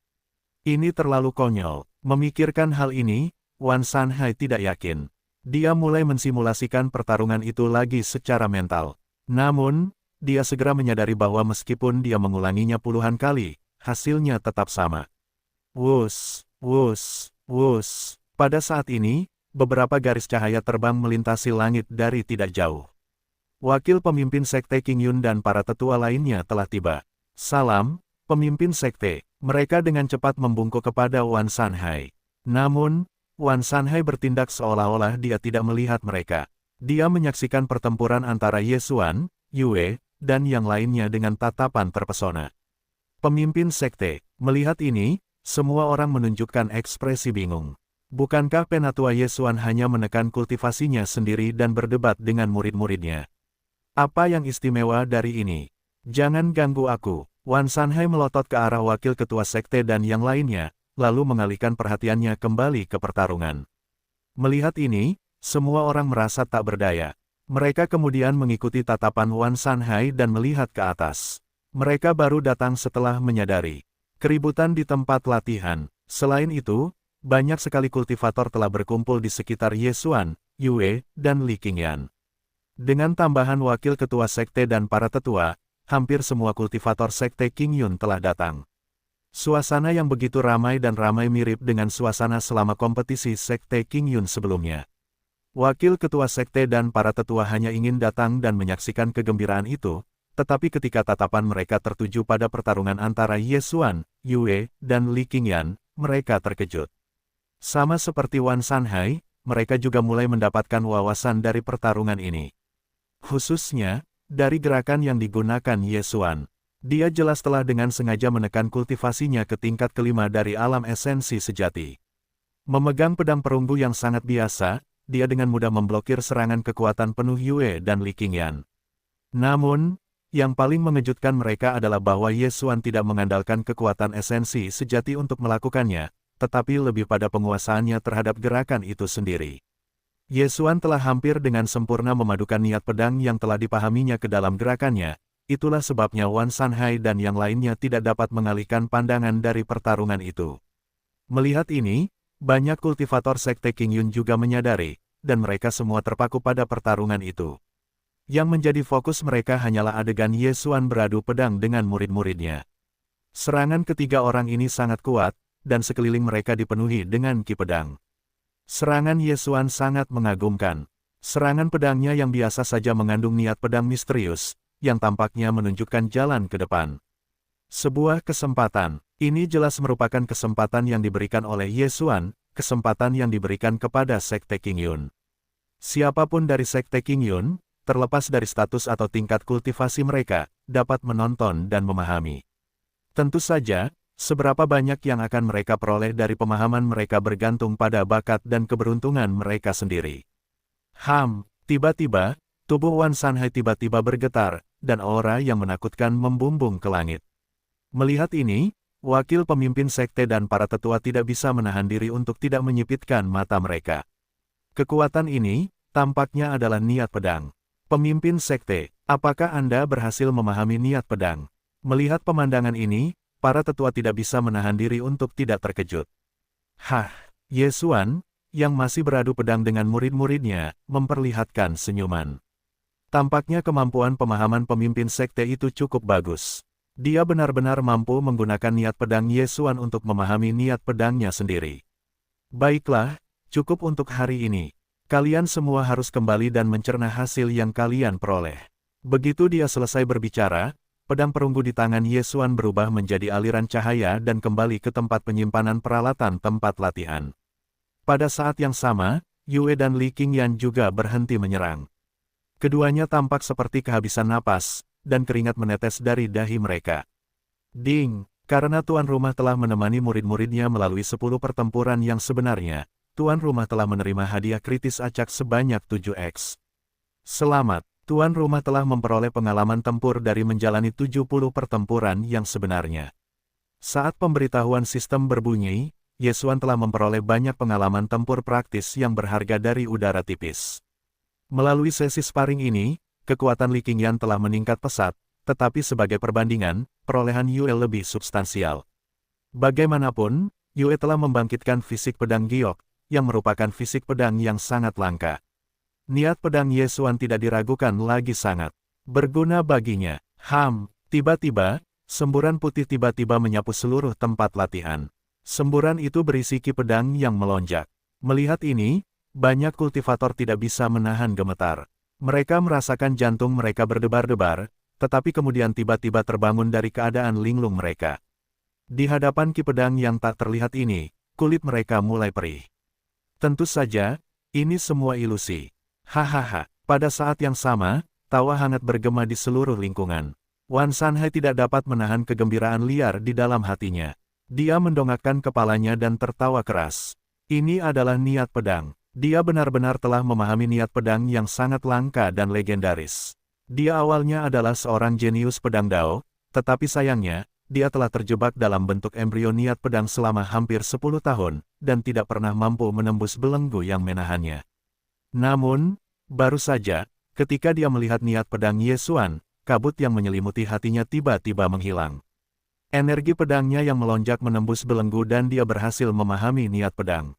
Ini terlalu konyol. Memikirkan hal ini, Wan Sanhai tidak yakin. Dia mulai mensimulasikan pertarungan itu lagi secara mental. Namun, dia segera menyadari bahwa meskipun dia mengulanginya puluhan kali, hasilnya tetap sama. Wus, wus, wus. Pada saat ini, beberapa garis cahaya terbang melintasi langit dari tidak jauh. Wakil pemimpin Sekte Qingyun dan para tetua lainnya telah tiba. Salam, pemimpin Sekte. Mereka dengan cepat membungkuk kepada Wan Sanhai. Namun, Wan Sanhai bertindak seolah-olah dia tidak melihat mereka. Dia menyaksikan pertempuran antara Ye Xuan, Yue, dan yang lainnya dengan tatapan terpesona. Pemimpin Sekte, melihat ini, semua orang menunjukkan ekspresi bingung. Bukankah penatua Ye Xuan hanya menekan kultivasinya sendiri dan berdebat dengan murid-muridnya? Apa yang istimewa dari ini? Jangan ganggu aku. Wan Sanhai melotot ke arah wakil ketua sekte dan yang lainnya, lalu mengalihkan perhatiannya kembali ke pertarungan. Melihat ini, semua orang merasa tak berdaya. Mereka kemudian mengikuti tatapan Wan Sanhai dan melihat ke atas. Mereka baru datang setelah menyadari keributan di tempat latihan. Selain itu, banyak sekali kultivator telah berkumpul di sekitar Ye Xuan, Yue, dan Li Qingyan. Dengan tambahan wakil ketua sekte dan para tetua, hampir semua kultivator Sekte Qingyun telah datang. Suasana yang begitu ramai dan ramai mirip dengan suasana selama kompetisi Sekte Qingyun sebelumnya. Wakil ketua sekte dan para tetua hanya ingin datang dan menyaksikan kegembiraan itu, tetapi ketika tatapan mereka tertuju pada pertarungan antara Ye Xuan, Yue, dan Li Qingyan, mereka terkejut. Sama seperti Wan Sanhai, mereka juga mulai mendapatkan wawasan dari pertarungan ini. Khususnya, dari gerakan yang digunakan Ye Xuan. Dia jelas telah dengan sengaja menekan kultivasinya ke tingkat kelima dari alam esensi sejati. Memegang pedang perunggu yang sangat biasa, dia dengan mudah memblokir serangan kekuatan penuh Yue dan Li Qingyan. Namun, yang paling mengejutkan mereka adalah bahwa Ye Xuan tidak mengandalkan kekuatan esensi sejati untuk melakukannya, tetapi lebih pada penguasaannya terhadap gerakan itu sendiri. Ye Xuan telah hampir dengan sempurna memadukan niat pedang yang telah dipahaminya ke dalam gerakannya, itulah sebabnya Wan Sanhai dan yang lainnya tidak dapat mengalihkan pandangan dari pertarungan itu. Melihat ini, banyak kultivator Sekte Qingyun juga menyadari, dan mereka semua terpaku pada pertarungan itu. Yang menjadi fokus mereka hanyalah adegan Ye Xuan beradu pedang dengan murid-muridnya. Serangan ketiga orang ini sangat kuat, dan sekeliling mereka dipenuhi dengan ki pedang. Serangan Ye Xuan sangat mengagumkan. Serangan pedangnya yang biasa saja mengandung niat pedang misterius, yang tampaknya menunjukkan jalan ke depan. Sebuah kesempatan. Ini jelas merupakan kesempatan yang diberikan oleh Ye Xuan, kesempatan yang diberikan kepada Sekte Qingyun. Siapapun dari Sekte Qingyun, terlepas dari status atau tingkat kultivasi mereka, dapat menonton dan memahami. Tentu saja, seberapa banyak yang akan mereka peroleh dari pemahaman mereka bergantung pada bakat dan keberuntungan mereka sendiri. Tiba-tiba, tubuh Wan Sanhai tiba-tiba bergetar, dan aura yang menakutkan membumbung ke langit. Melihat ini, wakil pemimpin sekte dan para tetua tidak bisa menahan diri untuk tidak menyipitkan mata mereka. Kekuatan ini, tampaknya adalah niat pedang. Pemimpin sekte, apakah Anda berhasil memahami niat pedang? Melihat pemandangan ini, para tetua tidak bisa menahan diri untuk tidak terkejut. Hah, Ye Xuan, yang masih beradu pedang dengan murid-muridnya, memperlihatkan senyuman. Tampaknya kemampuan pemahaman pemimpin sekte itu cukup bagus. Dia benar-benar mampu menggunakan niat pedang Ye Xuan untuk memahami niat pedangnya sendiri. Baiklah, cukup untuk hari ini. Kalian semua harus kembali dan mencerna hasil yang kalian peroleh. Begitu dia selesai berbicara, pedang perunggu di tangan Ye Xuan berubah menjadi aliran cahaya dan kembali ke tempat penyimpanan peralatan tempat latihan. Pada saat yang sama, Yue dan Li Qingyan juga berhenti menyerang. Keduanya tampak seperti kehabisan napas, dan keringat menetes dari dahi mereka. Ding, karena tuan rumah telah menemani murid-muridnya melalui 10 pertempuran yang sebenarnya, tuan rumah telah menerima hadiah kritis acak sebanyak 7x. Selamat, tuan rumah telah memperoleh pengalaman tempur dari menjalani 70 pertempuran yang sebenarnya. Saat pemberitahuan sistem berbunyi, Ye Xuan telah memperoleh banyak pengalaman tempur praktis yang berharga dari udara tipis. Melalui sesi sparring ini, kekuatan Li Qingyan telah meningkat pesat, tetapi sebagai perbandingan, perolehan Yue lebih substansial. Bagaimanapun, Yue telah membangkitkan fisik pedang giok, yang merupakan fisik pedang yang sangat langka. Niat pedang Ye Xuan tidak diragukan lagi sangat berguna baginya. Tiba-tiba, semburan putih tiba-tiba menyapu seluruh tempat latihan. Semburan itu berisi ki pedang yang melonjak. Melihat ini, banyak kultivator tidak bisa menahan gemetar. Mereka merasakan jantung mereka berdebar-debar, tetapi kemudian tiba-tiba terbangun dari keadaan linglung mereka. Di hadapan ki pedang yang tak terlihat ini, kulit mereka mulai perih. Tentu saja, ini semua ilusi. Hahaha, pada saat yang sama, tawa hangat bergema di seluruh lingkungan. Wan Sanhai tidak dapat menahan kegembiraan liar di dalam hatinya. Dia mendongakkan kepalanya dan tertawa keras. Ini adalah niat pedang. Dia benar-benar telah memahami niat pedang yang sangat langka dan legendaris. Dia awalnya adalah seorang jenius pedang Dao, tetapi sayangnya, dia telah terjebak dalam bentuk embrio niat pedang selama hampir 10 tahun, dan tidak pernah mampu menembus belenggu yang menahannya. Namun, baru saja, ketika dia melihat niat pedang Ye Xuan, kabut yang menyelimuti hatinya tiba-tiba menghilang. Energi pedangnya yang melonjak menembus belenggu dan dia berhasil memahami niat pedang.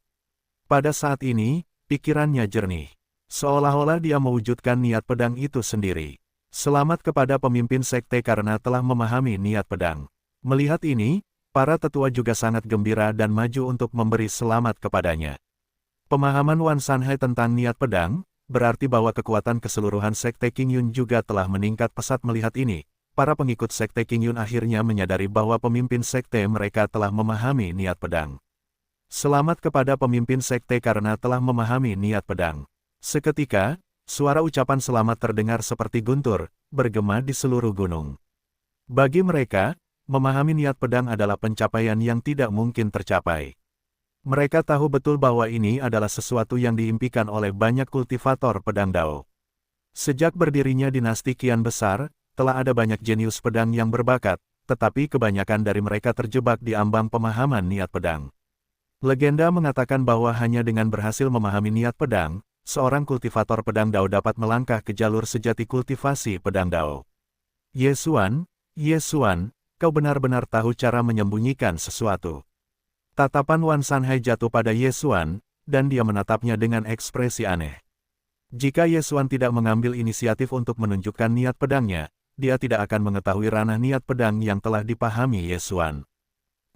Pada saat ini, pikirannya jernih. Seolah-olah dia mewujudkan niat pedang itu sendiri. Selamat kepada pemimpin sekte karena telah memahami niat pedang. Melihat ini, para tetua juga sangat gembira dan maju untuk memberi selamat kepadanya. Pemahaman Wan Sanhai tentang niat pedang, berarti bahwa kekuatan keseluruhan sekte Qingyun juga telah meningkat pesat melihat ini. Para pengikut sekte Qingyun akhirnya menyadari bahwa pemimpin sekte mereka telah memahami niat pedang. Selamat kepada pemimpin sekte karena telah memahami niat pedang. Seketika, suara ucapan selamat terdengar seperti guntur, bergema di seluruh gunung. Bagi mereka, memahami niat pedang adalah pencapaian yang tidak mungkin tercapai. Mereka tahu betul bahwa ini adalah sesuatu yang diimpikan oleh banyak kultivator pedang Dao. Sejak berdirinya dinasti Qian besar, telah ada banyak jenius pedang yang berbakat, tetapi kebanyakan dari mereka terjebak di ambang pemahaman niat pedang. Legenda mengatakan bahwa hanya dengan berhasil memahami niat pedang, seorang kultivator pedang Dao dapat melangkah ke jalur sejati kultivasi pedang Dao. Ye Xuan, kau benar-benar tahu cara menyembunyikan sesuatu. Tatapan Wan Sanhai jatuh pada Ye Xuan, dan dia menatapnya dengan ekspresi aneh. Jika Ye Xuan tidak mengambil inisiatif untuk menunjukkan niat pedangnya, dia tidak akan mengetahui ranah niat pedang yang telah dipahami Ye Xuan.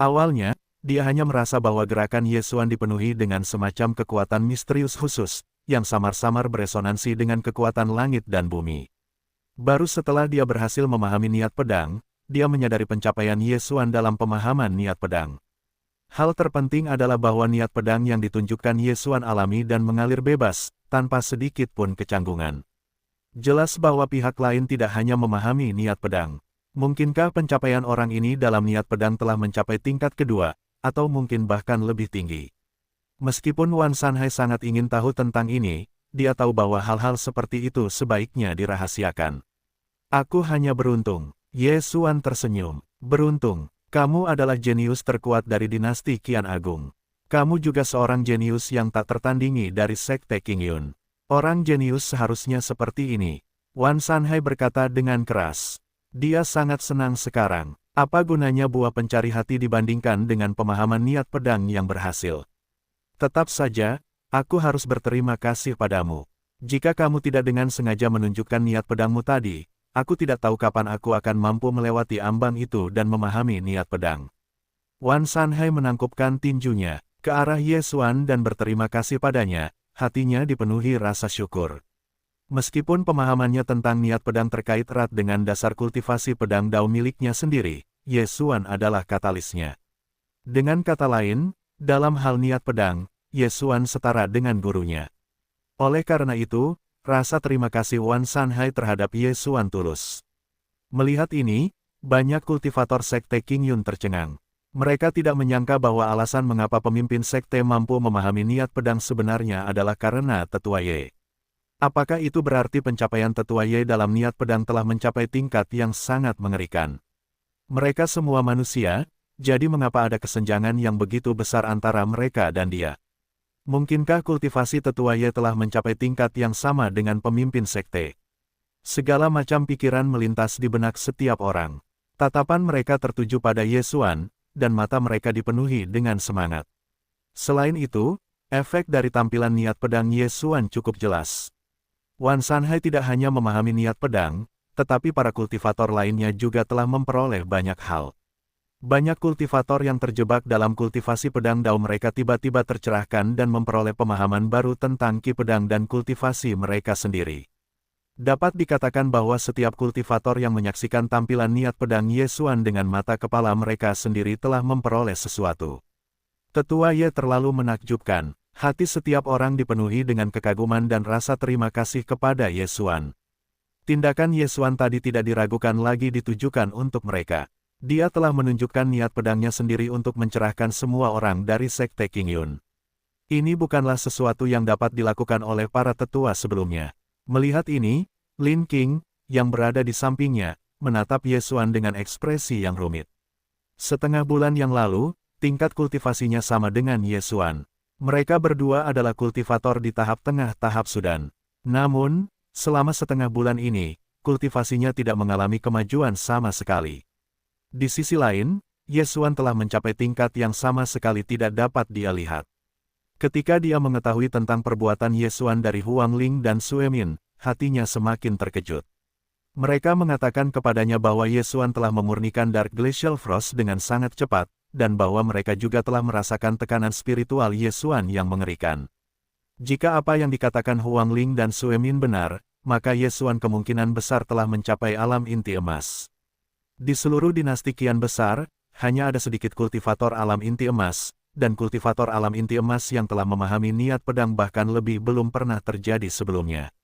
Awalnya, dia hanya merasa bahwa gerakan Ye Xuan dipenuhi dengan semacam kekuatan misterius khusus, yang samar-samar beresonansi dengan kekuatan langit dan bumi. Baru setelah dia berhasil memahami niat pedang, dia menyadari pencapaian Ye Xuan dalam pemahaman niat pedang. Hal terpenting adalah bahwa niat pedang yang ditunjukkan Ye Xuan alami dan mengalir bebas, tanpa sedikit pun kecanggungan. Jelas bahwa pihak lain tidak hanya memahami niat pedang. Mungkinkah pencapaian orang ini dalam niat pedang telah mencapai tingkat kedua, atau mungkin bahkan lebih tinggi? Meskipun Wan Sanhai sangat ingin tahu tentang ini, dia tahu bahwa hal-hal seperti itu sebaiknya dirahasiakan. Aku hanya beruntung. Ye Xuan tersenyum. Beruntung. Kamu adalah jenius terkuat dari dinasti Qian Agung. Kamu juga seorang jenius yang tak tertandingi dari Sekte Qingyun. Orang jenius seharusnya seperti ini. Wan Sanhai berkata dengan keras. Dia sangat senang sekarang. Apa gunanya buah pencari hati dibandingkan dengan pemahaman niat pedang yang berhasil? Tetap saja, aku harus berterima kasih padamu. Jika kamu tidak dengan sengaja menunjukkan niat pedangmu tadi, aku tidak tahu kapan aku akan mampu melewati ambang itu dan memahami niat pedang. Wan Sanhai menangkupkan tinjunya ke arah Ye Xuan dan berterima kasih padanya, hatinya dipenuhi rasa syukur. Meskipun pemahamannya tentang niat pedang terkait erat dengan dasar kultivasi pedang Dao miliknya sendiri, Ye Xuan adalah katalisnya. Dengan kata lain, dalam hal niat pedang, Ye Xuan setara dengan gurunya. Oleh karena itu, rasa terima kasih Wan Sanhai terhadap Ye Xuan tulus. Melihat ini, banyak kultivator Sekte Qingyun tercengang. Mereka tidak menyangka bahwa alasan mengapa pemimpin sekte mampu memahami niat pedang sebenarnya adalah karena Tetua Ye. Apakah itu berarti pencapaian Tetua Ye dalam niat pedang telah mencapai tingkat yang sangat mengerikan? Mereka semua manusia, jadi mengapa ada kesenjangan yang begitu besar antara mereka dan dia? Mungkinkah kultivasi Tetua Ye telah mencapai tingkat yang sama dengan pemimpin sekte? Segala macam pikiran melintas di benak setiap orang. Tatapan mereka tertuju pada Ye Xuan, dan mata mereka dipenuhi dengan semangat. Selain itu, efek dari tampilan niat pedang Ye Xuan cukup jelas. Wan Sanhai tidak hanya memahami niat pedang, tetapi para kultivator lainnya juga telah memperoleh banyak hal. Banyak kultivator yang terjebak dalam kultivasi pedang Dao mereka tiba-tiba tercerahkan dan memperoleh pemahaman baru tentang ki pedang dan kultivasi mereka sendiri. Dapat dikatakan bahwa setiap kultivator yang menyaksikan tampilan niat pedang Ye Xuan dengan mata kepala mereka sendiri telah memperoleh sesuatu. Tetua Ye terlalu menakjubkan, hati setiap orang dipenuhi dengan kekaguman dan rasa terima kasih kepada Ye Xuan. Tindakan Ye Xuan tadi tidak diragukan lagi ditujukan untuk mereka. Dia telah menunjukkan niat pedangnya sendiri untuk mencerahkan semua orang dari Sekte Qingyun. Ini bukanlah sesuatu yang dapat dilakukan oleh para tetua sebelumnya. Melihat ini, Lin Qing, yang berada di sampingnya, menatap Ye Xuan dengan ekspresi yang rumit. Setengah bulan yang lalu, tingkat kultivasinya sama dengan Ye Xuan. Mereka berdua adalah kultivator di tahap tengah tahap Sudan. Namun, selama setengah bulan ini, kultivasinya tidak mengalami kemajuan sama sekali. Di sisi lain, Ye Xuan telah mencapai tingkat yang sama sekali tidak dapat dia lihat. Ketika dia mengetahui tentang perbuatan Ye Xuan dari Huang Ling dan Sue Min, hatinya semakin terkejut. Mereka mengatakan kepadanya bahwa Ye Xuan telah memurnikan Dark Glacial Frost dengan sangat cepat, dan bahwa mereka juga telah merasakan tekanan spiritual Ye Xuan yang mengerikan. Jika apa yang dikatakan Huang Ling dan Sue Min benar, maka Ye Xuan kemungkinan besar telah mencapai alam inti emas. Di seluruh dinasti Qian besar, hanya ada sedikit kultivator alam inti emas, dan kultivator alam inti emas yang telah memahami niat pedang bahkan lebih belum pernah terjadi sebelumnya.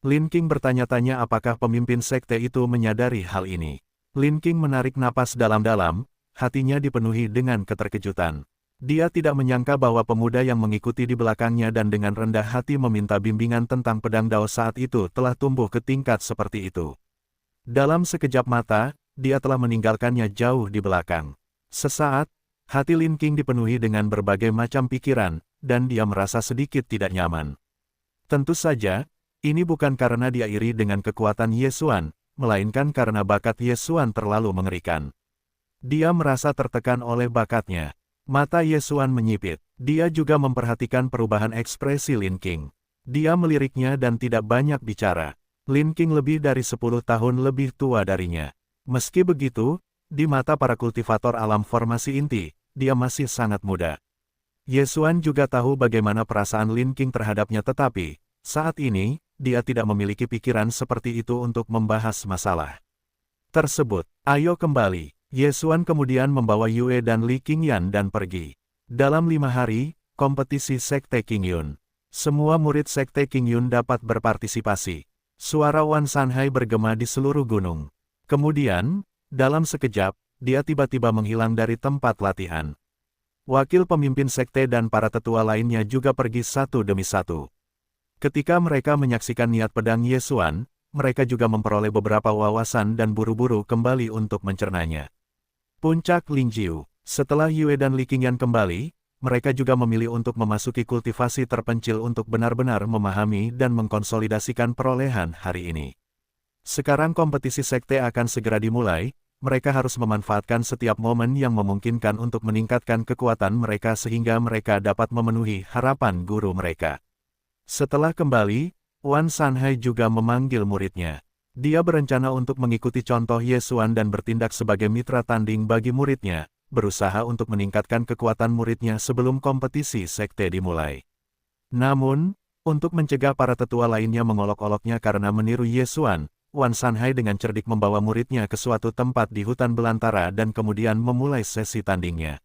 Lin Qing bertanya-tanya apakah pemimpin sekte itu menyadari hal ini. Lin Qing menarik napas dalam-dalam, hatinya dipenuhi dengan keterkejutan. Dia tidak menyangka bahwa pemuda yang mengikuti di belakangnya dan dengan rendah hati meminta bimbingan tentang pedang Dao saat itu telah tumbuh ke tingkat seperti itu. Dalam sekejap mata, dia telah meninggalkannya jauh di belakang. Sesaat, hati Lin Qing dipenuhi dengan berbagai macam pikiran, dan dia merasa sedikit tidak nyaman. Tentu saja, ini bukan karena dia iri dengan kekuatan Ye Xuan, melainkan karena bakat Ye Xuan terlalu mengerikan. Dia merasa tertekan oleh bakatnya. Mata Ye Xuan menyipit. Dia juga memperhatikan perubahan ekspresi Lin Qing. Dia meliriknya dan tidak banyak bicara. Lin Qing lebih dari 10 tahun lebih tua darinya. Meski begitu, di mata para kultivator alam formasi inti, dia masih sangat muda. Ye Xuan juga tahu bagaimana perasaan Lin Qing terhadapnya tetapi, saat ini, dia tidak memiliki pikiran seperti itu untuk membahas masalah tersebut. Ayo kembali. Ye Xuan kemudian membawa Yue dan Li Qingyan dan pergi. Dalam 5 hari, kompetisi Sekte Qingyun. Semua murid Sekte Qingyun dapat berpartisipasi. Suara Wan Sanhai bergema di seluruh gunung. Kemudian, dalam sekejap, dia tiba-tiba menghilang dari tempat latihan. Wakil pemimpin sekte dan para tetua lainnya juga pergi satu demi satu. Ketika mereka menyaksikan niat pedang Ye Xuan, mereka juga memperoleh beberapa wawasan dan buru-buru kembali untuk mencernanya. Puncak Lingjiu. Setelah Yue dan Li Qingyan kembali, mereka juga memilih untuk memasuki kultivasi terpencil untuk benar-benar memahami dan mengkonsolidasikan perolehan hari ini. Sekarang kompetisi sekte akan segera dimulai, mereka harus memanfaatkan setiap momen yang memungkinkan untuk meningkatkan kekuatan mereka sehingga mereka dapat memenuhi harapan guru mereka. Setelah kembali, Wan Sanhai juga memanggil muridnya. Dia berencana untuk mengikuti contoh Ye Xuan dan bertindak sebagai mitra tanding bagi muridnya, berusaha untuk meningkatkan kekuatan muridnya sebelum kompetisi sekte dimulai. Namun, untuk mencegah para tetua lainnya mengolok-oloknya karena meniru Ye Xuan, Wan Sanhai dengan cerdik membawa muridnya ke suatu tempat di hutan belantara dan kemudian memulai sesi tandingnya.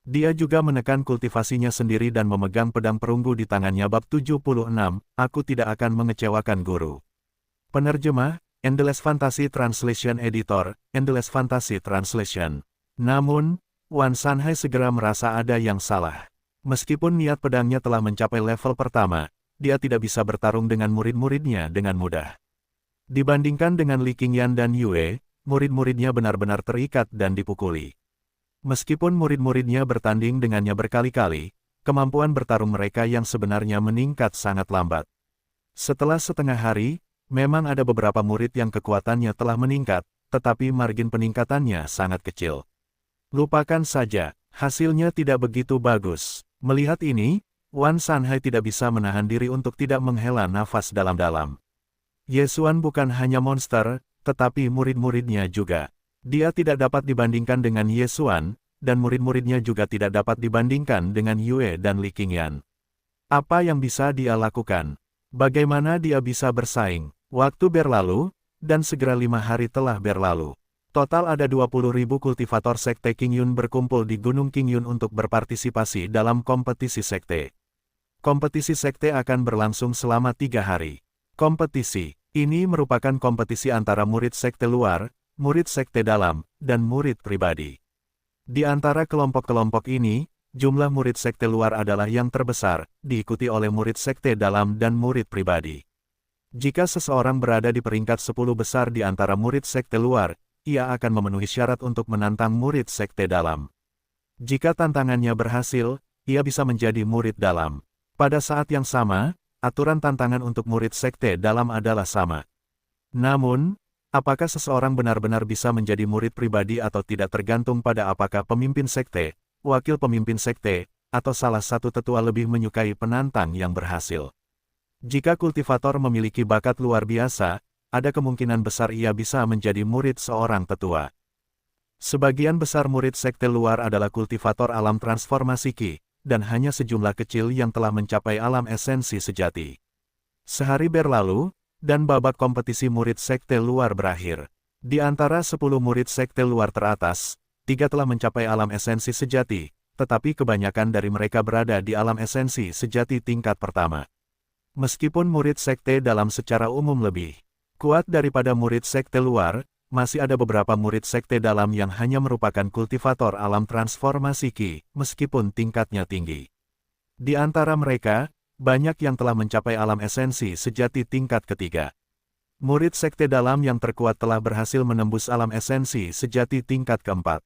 Dia juga menekan kultivasinya sendiri dan memegang pedang perunggu di tangannya. Bab 76, Aku tidak akan mengecewakan guru. Penerjemah, Endless Fantasy Translation Editor, Endless Fantasy Translation. Namun, Wan Sanhai segera merasa ada yang salah. Meskipun niat pedangnya telah mencapai level pertama, dia tidak bisa bertarung dengan murid-muridnya dengan mudah. Dibandingkan dengan Li Qingyan dan Yue, murid-muridnya benar-benar terikat dan dipukuli. Meskipun murid-muridnya bertanding dengannya berkali-kali, kemampuan bertarung mereka yang sebenarnya meningkat sangat lambat. Setelah setengah hari, memang ada beberapa murid yang kekuatannya telah meningkat, tetapi margin peningkatannya sangat kecil. Lupakan saja, hasilnya tidak begitu bagus. Melihat ini, Wan Sanhai tidak bisa menahan diri untuk tidak menghela nafas dalam-dalam. Ye Xuan bukan hanya monster, tetapi murid-muridnya juga. Dia tidak dapat dibandingkan dengan Ye Xuan, dan murid-muridnya juga tidak dapat dibandingkan dengan Yue dan Li Qingyan. Apa yang bisa dia lakukan? Bagaimana dia bisa bersaing? Waktu berlalu, dan segera 5 hari telah berlalu. Total ada 20.000 kultivator sekte Qingyun berkumpul di Gunung Qingyun untuk berpartisipasi dalam kompetisi sekte. Kompetisi sekte akan berlangsung selama 3 hari. Kompetisi ini merupakan kompetisi antara murid sekte luar, murid sekte dalam, dan murid pribadi. Di antara kelompok-kelompok ini, jumlah murid sekte luar adalah yang terbesar, diikuti oleh murid sekte dalam dan murid pribadi. Jika seseorang berada di peringkat 10 besar di antara murid sekte luar, ia akan memenuhi syarat untuk menantang murid sekte dalam. Jika tantangannya berhasil, ia bisa menjadi murid dalam. Pada saat yang sama, aturan tantangan untuk murid sekte dalam adalah sama. Namun, apakah seseorang benar-benar bisa menjadi murid pribadi atau tidak tergantung pada apakah pemimpin sekte, wakil pemimpin sekte, atau salah satu tetua lebih menyukai penantang yang berhasil. Jika kultivator memiliki bakat luar biasa, ada kemungkinan besar ia bisa menjadi murid seorang tetua. Sebagian besar murid sekte luar adalah kultivator alam transformasi Qi, dan hanya sejumlah kecil yang telah mencapai alam esensi sejati. Sehari berlalu, dan babak kompetisi murid sekte luar berakhir. Di antara 10 murid sekte luar teratas, 3 telah mencapai alam esensi sejati, tetapi kebanyakan dari mereka berada di alam esensi sejati tingkat pertama. Meskipun murid sekte dalam secara umum lebih kuat daripada murid sekte luar, masih ada beberapa murid sekte dalam yang hanya merupakan kultivator alam transformasi Qi, meskipun tingkatnya tinggi. Di antara mereka, banyak yang telah mencapai alam esensi sejati tingkat ketiga. Murid sekte dalam yang terkuat telah berhasil menembus alam esensi sejati tingkat keempat.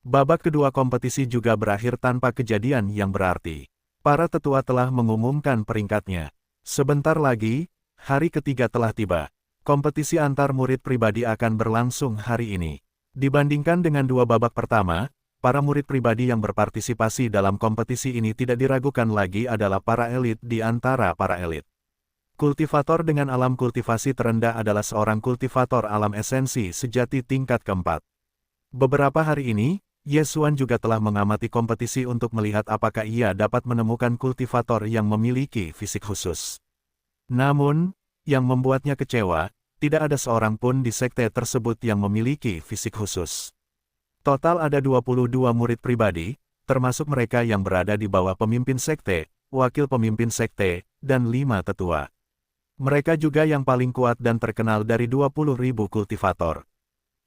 Babak kedua kompetisi juga berakhir tanpa kejadian yang berarti. Para tetua telah mengumumkan peringkatnya. Sebentar lagi, hari ketiga telah tiba. Kompetisi antar murid pribadi akan berlangsung hari ini. Dibandingkan dengan 2 babak pertama, para murid pribadi yang berpartisipasi dalam kompetisi ini tidak diragukan lagi adalah para elit di antara para elit. Kultivator dengan alam kultivasi terendah adalah seorang kultivator alam esensi sejati tingkat keempat. Beberapa hari ini, Ye Xuan juga telah mengamati kompetisi untuk melihat apakah ia dapat menemukan kultivator yang memiliki fisik khusus. Namun, yang membuatnya kecewa, tidak ada seorang pun di sekte tersebut yang memiliki fisik khusus. Total ada 22 murid pribadi, termasuk mereka yang berada di bawah pemimpin sekte, wakil pemimpin sekte, dan 5 tetua. Mereka juga yang paling kuat dan terkenal dari 20.000 kultivator.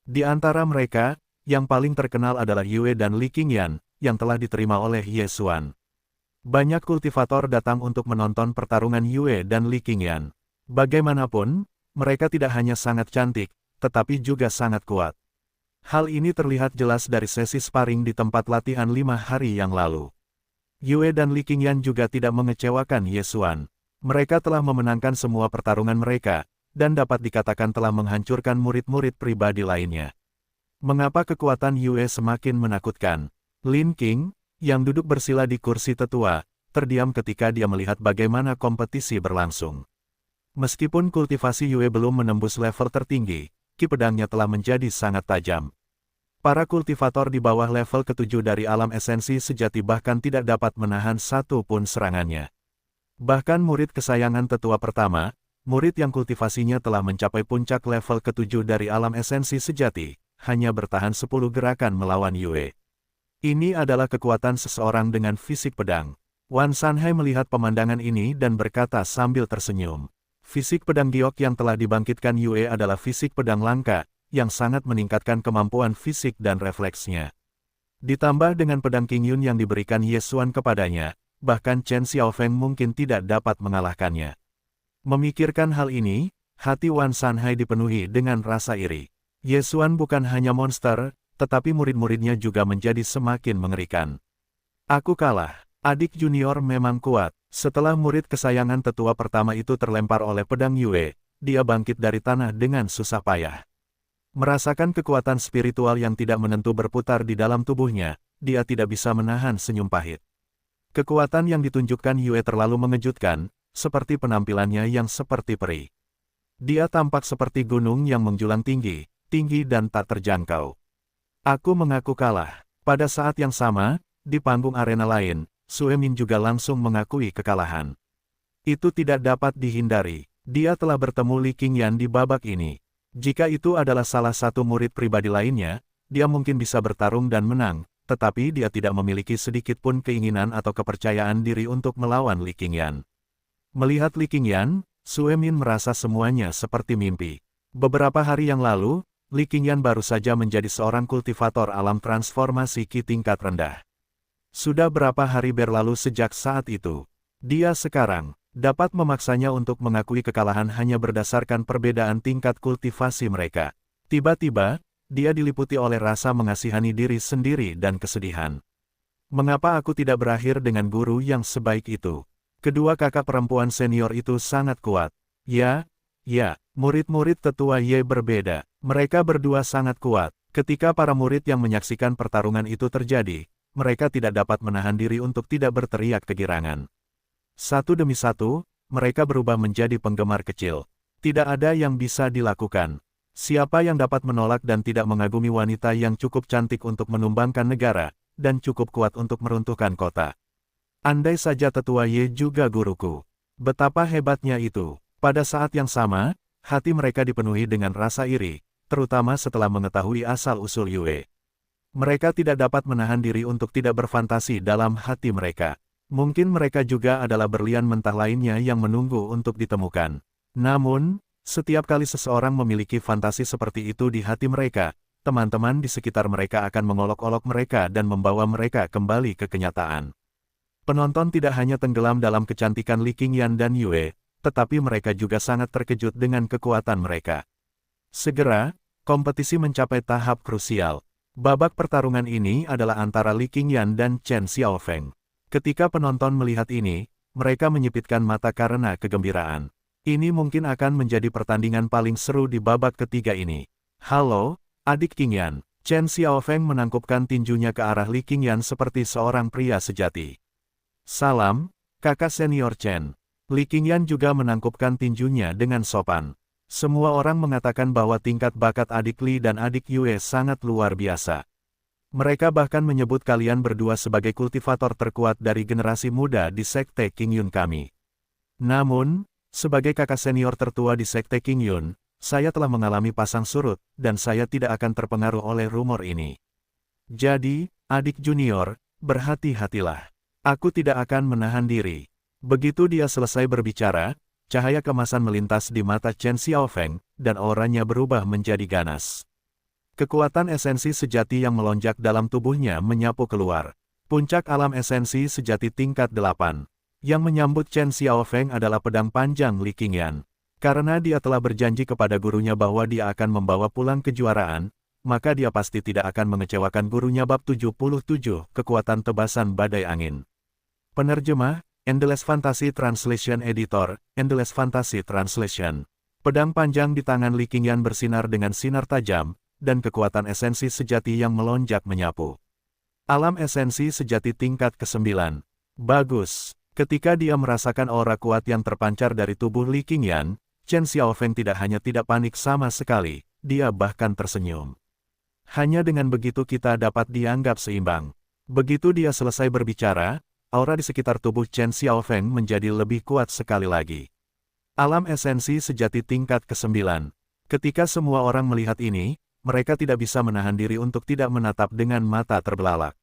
Di antara mereka, yang paling terkenal adalah Yue dan Li Qingyan, yang telah diterima oleh Ye Xuan. Banyak kultivator datang untuk menonton pertarungan Yue dan Li Qingyan. Bagaimanapun, mereka tidak hanya sangat cantik, tetapi juga sangat kuat. Hal ini terlihat jelas dari sesi sparring di tempat latihan 5 hari yang lalu. Yue dan Li Qingyan juga tidak mengecewakan Ye Xuan. Mereka telah memenangkan semua pertarungan mereka, dan dapat dikatakan telah menghancurkan murid-murid pribadi lainnya. Mengapa kekuatan Yue semakin menakutkan? Lin Qing, yang duduk bersila di kursi tetua, terdiam ketika dia melihat bagaimana kompetisi berlangsung. Meskipun kultivasi Yue belum menembus level tertinggi, ki pedangnya telah menjadi sangat tajam. Para kultivator di bawah level ke-7 dari alam esensi sejati bahkan tidak dapat menahan satu pun serangannya. Bahkan murid kesayangan tetua pertama, murid yang kultivasinya telah mencapai puncak level ke-7 dari alam esensi sejati, hanya bertahan 10 gerakan melawan Yue. Ini adalah kekuatan seseorang dengan fisik pedang. Wan Sanhai melihat pemandangan ini dan berkata sambil tersenyum. Fisik pedang giok yang telah dibangkitkan Yue adalah fisik pedang langka, yang sangat meningkatkan kemampuan fisik dan refleksnya. Ditambah dengan pedang Qingyun yang diberikan Ye Xuan kepadanya, bahkan Chen Xiaofeng mungkin tidak dapat mengalahkannya. Memikirkan hal ini, hati Wan Sanhai dipenuhi dengan rasa iri. Ye Xuan bukan hanya monster, tetapi murid-muridnya juga menjadi semakin mengerikan. Aku kalah. Adik junior memang kuat. Setelah murid kesayangan tetua pertama itu terlempar oleh pedang Yue, dia bangkit dari tanah dengan susah payah. Merasakan kekuatan spiritual yang tidak menentu berputar di dalam tubuhnya, dia tidak bisa menahan senyum pahit. Kekuatan yang ditunjukkan Yue terlalu mengejutkan, seperti penampilannya yang seperti peri. Dia tampak seperti gunung yang menjulang tinggi, tinggi dan tak terjangkau. Aku mengaku kalah. Pada saat yang sama, di panggung arena lain, Sue Min juga langsung mengakui kekalahan. Itu tidak dapat dihindari. Dia telah bertemu Li Qingyan di babak ini. Jika itu adalah salah satu murid pribadi lainnya, dia mungkin bisa bertarung dan menang, tetapi dia tidak memiliki sedikit pun keinginan atau kepercayaan diri untuk melawan Li Qingyan. Melihat Li Qingyan, Sue Min merasa semuanya seperti mimpi. Beberapa hari yang lalu, Li Qingyan baru saja menjadi seorang kultivator alam transformasi ki tingkat rendah. Sudah berapa hari berlalu sejak saat itu? Dia sekarang dapat memaksanya untuk mengakui kekalahan hanya berdasarkan perbedaan tingkat kultivasi mereka. Tiba-tiba, dia diliputi oleh rasa mengasihani diri sendiri dan kesedihan. Mengapa aku tidak berakhir dengan guru yang sebaik itu? Kedua kakak perempuan senior itu sangat kuat. Ya, murid-murid tetua Ye berbeda. Mereka berdua sangat kuat. Ketika para murid yang menyaksikan pertarungan itu terjadi, mereka tidak dapat menahan diri untuk tidak berteriak kegirangan. Satu demi satu, mereka berubah menjadi penggemar kecil. Tidak ada yang bisa dilakukan. Siapa yang dapat menolak dan tidak mengagumi wanita yang cukup cantik untuk menumbangkan negara, dan cukup kuat untuk meruntuhkan kota? Andai saja tetua Ye juga guruku. Betapa hebatnya itu. Pada saat yang sama, hati mereka dipenuhi dengan rasa iri, terutama setelah mengetahui asal-usul Yue. Mereka tidak dapat menahan diri untuk tidak berfantasi dalam hati mereka. Mungkin mereka juga adalah berlian mentah lainnya yang menunggu untuk ditemukan. Namun, setiap kali seseorang memiliki fantasi seperti itu di hati mereka, teman-teman di sekitar mereka akan mengolok-olok mereka dan membawa mereka kembali ke kenyataan. Penonton tidak hanya tenggelam dalam kecantikan Li Qingyan dan Yue, tetapi mereka juga sangat terkejut dengan kekuatan mereka. Segera, kompetisi mencapai tahap krusial. Babak pertarungan ini adalah antara Li Qingyan dan Chen Xiaofeng. Ketika penonton melihat ini, mereka menyipitkan mata karena kegembiraan. Ini mungkin akan menjadi pertandingan paling seru di babak ketiga ini. Halo, adik Qingyan. Chen Xiaofeng menangkupkan tinjunya ke arah Li Qingyan seperti seorang pria sejati. Salam, kakak senior Chen. Li Qingyan juga menangkupkan tinjunya dengan sopan. Semua orang mengatakan bahwa tingkat bakat adik Li dan adik Yue sangat luar biasa. Mereka bahkan menyebut kalian berdua sebagai kultivator terkuat dari generasi muda di Sekte Qingyun kami. Namun, sebagai kakak senior tertua di Sekte Qingyun, saya telah mengalami pasang surut, dan saya tidak akan terpengaruh oleh rumor ini. Jadi, adik junior, berhati-hatilah. Aku tidak akan menahan diri. Begitu dia selesai berbicara, cahaya kemasan melintas di mata Chen Xiaofeng, dan auranya berubah menjadi ganas. Kekuatan esensi sejati yang melonjak dalam tubuhnya menyapu keluar. Puncak alam esensi sejati tingkat 8. Yang menyambut Chen Xiaofeng adalah pedang panjang Li Qingyan. Karena dia telah berjanji kepada gurunya bahwa dia akan membawa pulang kejuaraan, maka dia pasti tidak akan mengecewakan gurunya. Bab 77, Kekuatan Tebasan Badai Angin. Penerjemah, Endless Fantasy Translation Editor, Endless Fantasy Translation. Pedang panjang di tangan Li Qingyan bersinar dengan sinar tajam, dan kekuatan esensi sejati yang melonjak menyapu. Alam esensi sejati tingkat ke-9. Bagus. Ketika dia merasakan aura kuat yang terpancar dari tubuh Li Qingyan, Chen Xiaofeng tidak hanya tidak panik sama sekali, dia bahkan tersenyum. Hanya dengan begitu kita dapat dianggap seimbang. Begitu dia selesai berbicara, aura di sekitar tubuh Chen Xiaofeng menjadi lebih kuat sekali lagi. Alam esensi sejati tingkat ke-9. Ketika semua orang melihat ini, mereka tidak bisa menahan diri untuk tidak menatap dengan mata terbelalak.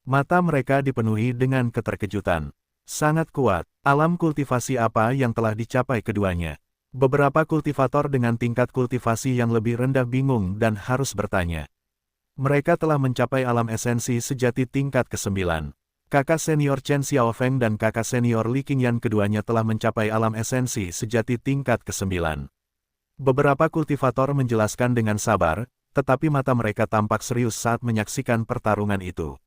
Mata mereka dipenuhi dengan keterkejutan. Sangat kuat. Alam kultivasi apa yang telah dicapai keduanya? Beberapa kultivator dengan tingkat kultivasi yang lebih rendah bingung dan harus bertanya. Mereka telah mencapai alam esensi sejati tingkat ke-9. Kakak senior Chen Xiaofeng dan kakak senior Li Qingyan keduanya telah mencapai alam esensi sejati tingkat ke-9. Beberapa kultivator menjelaskan dengan sabar, tetapi mata mereka tampak serius saat menyaksikan pertarungan itu.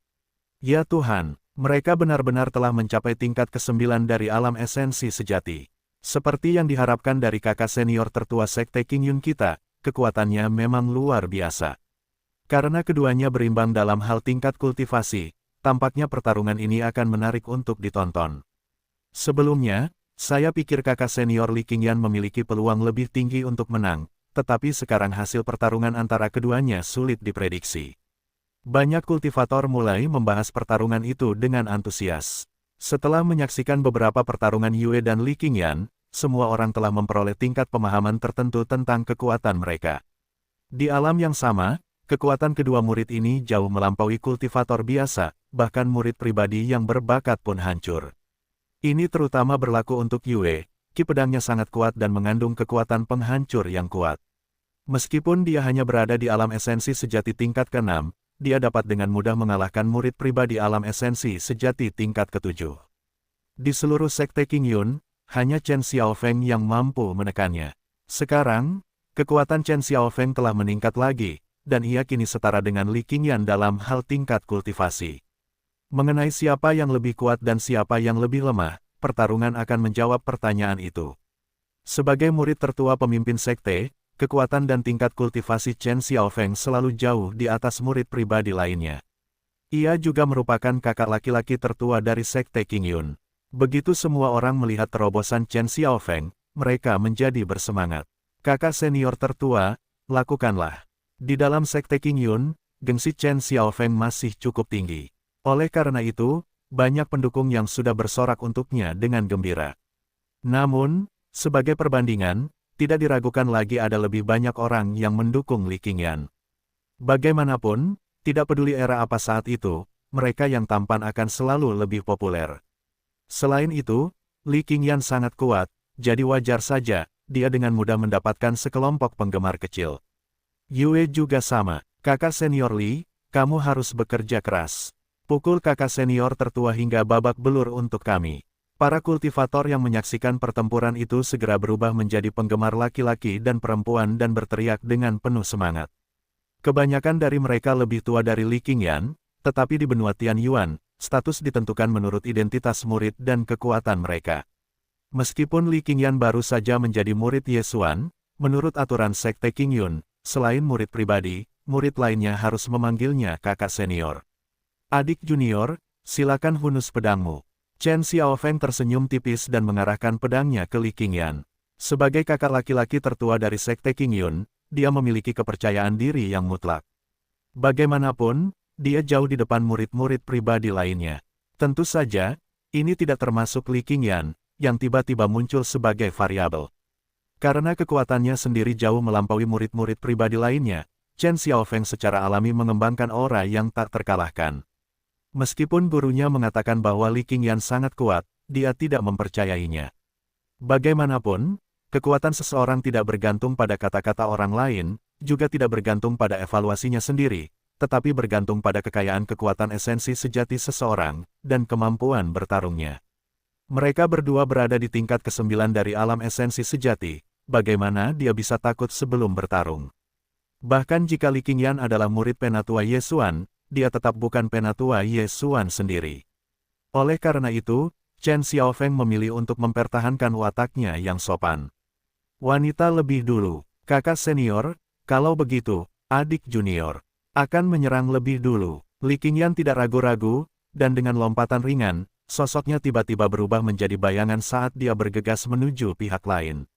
Ya Tuhan, mereka benar-benar telah mencapai tingkat ke-9 dari alam esensi sejati. Seperti yang diharapkan dari kakak senior tertua Sekte Qingyun kita, kekuatannya memang luar biasa. Karena keduanya berimbang dalam hal tingkat kultivasi, tampaknya pertarungan ini akan menarik untuk ditonton. Sebelumnya, saya pikir kakak senior Li Qingyan memiliki peluang lebih tinggi untuk menang, tetapi sekarang hasil pertarungan antara keduanya sulit diprediksi. Banyak kultivator mulai membahas pertarungan itu dengan antusias. Setelah menyaksikan beberapa pertarungan Yue dan Li Qingyan, semua orang telah memperoleh tingkat pemahaman tertentu tentang kekuatan mereka. Di alam yang sama, kekuatan kedua murid ini jauh melampaui kultivator biasa, bahkan murid pribadi yang berbakat pun hancur. Ini terutama berlaku untuk Yue, ki pedangnya sangat kuat dan mengandung kekuatan penghancur yang kuat. Meskipun dia hanya berada di alam esensi sejati tingkat ke-6, dia dapat dengan mudah mengalahkan murid pribadi alam esensi sejati tingkat ke-7. Di seluruh Sekte Qingyun, hanya Chen Xiaofeng yang mampu menekannya. Sekarang, kekuatan Chen Xiaofeng telah meningkat lagi, dan ia kini setara dengan Li Qingyan dalam hal tingkat kultivasi. Mengenai siapa yang lebih kuat dan siapa yang lebih lemah, pertarungan akan menjawab pertanyaan itu. Sebagai murid tertua pemimpin sekte, kekuatan dan tingkat kultivasi Chen Xiaofeng selalu jauh di atas murid pribadi lainnya. Ia juga merupakan kakak laki-laki tertua dari Sekte Qingyun. Begitu semua orang melihat terobosan Chen Xiaofeng, mereka menjadi bersemangat. Kakak senior tertua, lakukanlah. Di dalam Sekte Qingyun, gengsi Chen Xiaofeng masih cukup tinggi. Oleh karena itu, banyak pendukung yang sudah bersorak untuknya dengan gembira. Namun, sebagai perbandingan, tidak diragukan lagi ada lebih banyak orang yang mendukung Li Qingyan. Bagaimanapun, tidak peduli era apa saat itu, mereka yang tampan akan selalu lebih populer. Selain itu, Li Qingyan sangat kuat, jadi wajar saja, dia dengan mudah mendapatkan sekelompok penggemar kecil. Yue juga sama, kakak senior Li, kamu harus bekerja keras. Pukul kakak senior tertua hingga babak belur untuk kami. Para kultivator yang menyaksikan pertempuran itu segera berubah menjadi penggemar laki-laki dan perempuan dan berteriak dengan penuh semangat. Kebanyakan dari mereka lebih tua dari Li Qingyan, tetapi di benua Tianyuan, status ditentukan menurut identitas murid dan kekuatan mereka. Meskipun Li Qingyan baru saja menjadi murid Yesuan, menurut aturan Sekte Qingyun, selain murid pribadi, murid lainnya harus memanggilnya kakak senior. Adik junior, silakan hunus pedangmu. Chen Xiaofeng tersenyum tipis dan mengarahkan pedangnya ke Li Qingyan. Sebagai kakak laki-laki tertua dari Sekte Qingyun, dia memiliki kepercayaan diri yang mutlak. Bagaimanapun, dia jauh di depan murid-murid pribadi lainnya. Tentu saja, ini tidak termasuk Li Qingyan, yang tiba-tiba muncul sebagai variabel. Karena kekuatannya sendiri jauh melampaui murid-murid pribadi lainnya, Chen Xiaofeng secara alami mengembangkan aura yang tak terkalahkan. Meskipun gurunya mengatakan bahwa Li Qingyan sangat kuat, dia tidak mempercayainya. Bagaimanapun, kekuatan seseorang tidak bergantung pada kata-kata orang lain, juga tidak bergantung pada evaluasinya sendiri, tetapi bergantung pada kekayaan kekuatan esensi sejati seseorang, dan kemampuan bertarungnya. Mereka berdua berada di tingkat ke-9 dari alam esensi sejati, bagaimana dia bisa takut sebelum bertarung? Bahkan jika Li Qingyan adalah murid penatua Ye Xuan, dia tetap bukan penatua Ye Xuan sendiri. Oleh karena itu, Chen Xiaofeng memilih untuk mempertahankan wataknya yang sopan. Wanita lebih dulu, kakak senior, kalau begitu, adik junior, akan menyerang lebih dulu. Li Qingyan tidak ragu-ragu, dan dengan lompatan ringan, sosoknya tiba-tiba berubah menjadi bayangan saat dia bergegas menuju pihak lain.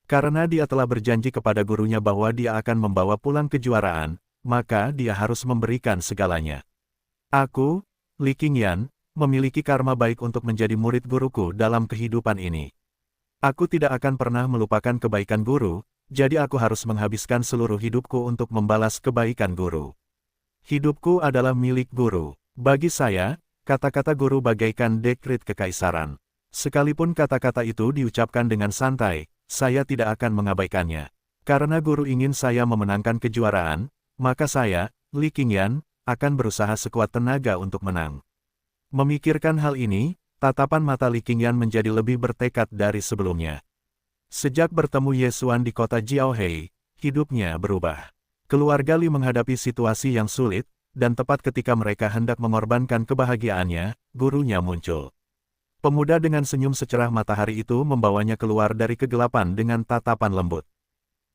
Karena dia telah berjanji kepada gurunya bahwa dia akan membawa pulang kejuaraan, maka dia harus memberikan segalanya. Aku, Li Qingyan, memiliki karma baik untuk menjadi murid guruku dalam kehidupan ini. Aku tidak akan pernah melupakan kebaikan guru, jadi aku harus menghabiskan seluruh hidupku untuk membalas kebaikan guru. Hidupku adalah milik guru. Bagi saya, kata-kata guru bagaikan dekret kekaisaran. Sekalipun kata-kata itu diucapkan dengan santai, saya tidak akan mengabaikannya. Karena guru ingin saya memenangkan kejuaraan, maka saya, Li Qingyan, akan berusaha sekuat tenaga untuk menang. Memikirkan hal ini, tatapan mata Li Qingyan menjadi lebih bertekad dari sebelumnya. Sejak bertemu Ye Xuan di kota Jiaohei, hidupnya berubah. Keluarga Li menghadapi situasi yang sulit, dan tepat ketika mereka hendak mengorbankan kebahagiaannya, gurunya muncul. Pemuda dengan senyum secerah matahari itu membawanya keluar dari kegelapan dengan tatapan lembut.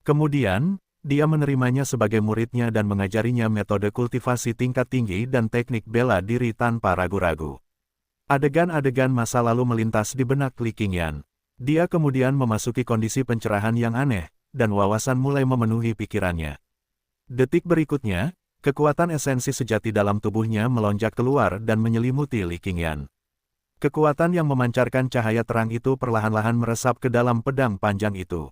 Kemudian, dia menerimanya sebagai muridnya dan mengajarinya metode kultivasi tingkat tinggi dan teknik bela diri tanpa ragu-ragu. Adegan-adegan masa lalu melintas di benak Li Qingyan. Dia kemudian memasuki kondisi pencerahan yang aneh, dan wawasan mulai memenuhi pikirannya. Detik berikutnya, kekuatan esensi sejati dalam tubuhnya melonjak keluar dan menyelimuti Li Qingyan. Kekuatan yang memancarkan cahaya terang itu perlahan-lahan meresap ke dalam pedang panjang itu.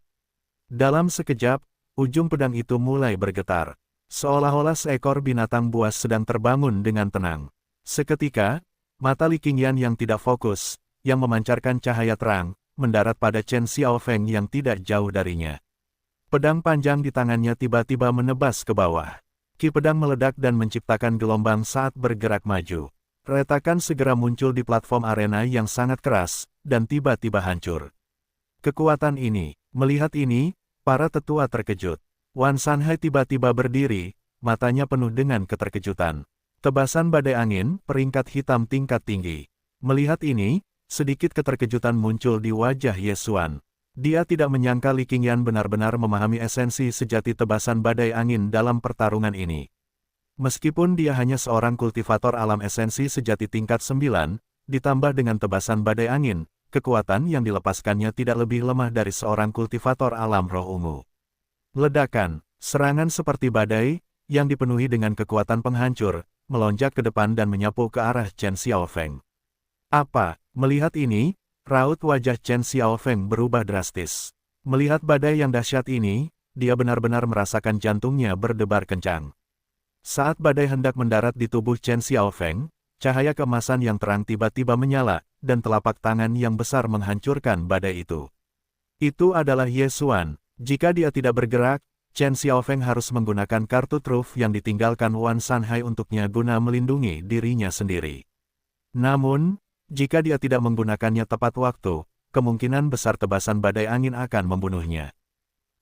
Dalam sekejap, ujung pedang itu mulai bergetar. Seolah-olah seekor binatang buas sedang terbangun dengan tenang. Seketika, mata Li Qingyan yang tidak fokus, yang memancarkan cahaya terang, mendarat pada Chen Xiaofeng yang tidak jauh darinya. Pedang panjang di tangannya tiba-tiba menebas ke bawah. Ki pedang meledak dan menciptakan gelombang saat bergerak maju. Retakan segera muncul di platform arena yang sangat keras, dan tiba-tiba hancur. Kekuatan ini, melihat ini, para tetua terkejut. Wan Sanhai tiba-tiba berdiri, matanya penuh dengan keterkejutan. Tebasan badai angin, peringkat hitam tingkat tinggi. Melihat ini, sedikit keterkejutan muncul di wajah Ye Xuan. Dia tidak menyangka Li Qingyan benar-benar memahami esensi sejati tebasan badai angin dalam pertarungan ini. Meskipun dia hanya seorang kultivator alam esensi sejati tingkat 9, ditambah dengan tebasan badai angin, kekuatan yang dilepaskannya tidak lebih lemah dari seorang kultivator alam roh ungu. Ledakan, serangan seperti badai, yang dipenuhi dengan kekuatan penghancur, melonjak ke depan dan menyapu ke arah Chen Xiaofeng. Apa? Melihat ini, raut wajah Chen Xiaofeng berubah drastis. Melihat badai yang dahsyat ini, dia benar-benar merasakan jantungnya berdebar kencang. Saat badai hendak mendarat di tubuh Chen Xiaofeng, cahaya keemasan yang terang tiba-tiba menyala, dan telapak tangan yang besar menghancurkan badai itu. Itu adalah Ye Xuan. Jika dia tidak bergerak, Chen Xiaofeng harus menggunakan kartu truf yang ditinggalkan Wan Sanhai untuknya guna melindungi dirinya sendiri. Namun, jika dia tidak menggunakannya tepat waktu, kemungkinan besar tebasan badai angin akan membunuhnya.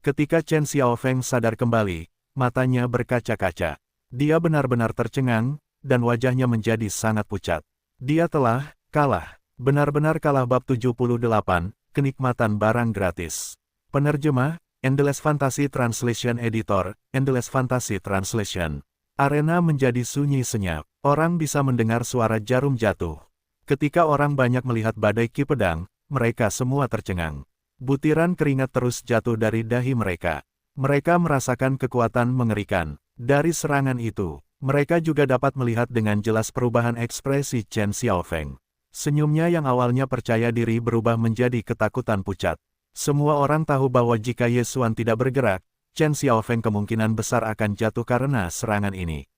Ketika Chen Xiaofeng sadar kembali, matanya berkaca-kaca. Dia benar-benar tercengang, dan wajahnya menjadi sangat pucat. Dia telah kalah. Benar-benar kalah. Bab 78, Kenikmatan Barang Gratis. Penerjemah, Endless Fantasy Translation Editor, Endless Fantasy Translation. Arena menjadi sunyi senyap. Orang bisa mendengar suara jarum jatuh. Ketika orang banyak melihat badai ki pedang, mereka semua tercengang. Butiran keringat terus jatuh dari dahi mereka. Mereka merasakan kekuatan mengerikan. Dari serangan itu, mereka juga dapat melihat dengan jelas perubahan ekspresi Chen Xiaofeng. Senyumnya yang awalnya percaya diri berubah menjadi ketakutan pucat. Semua orang tahu bahwa jika Ye Xuan tidak bergerak, Chen Xiaofeng kemungkinan besar akan jatuh karena serangan ini.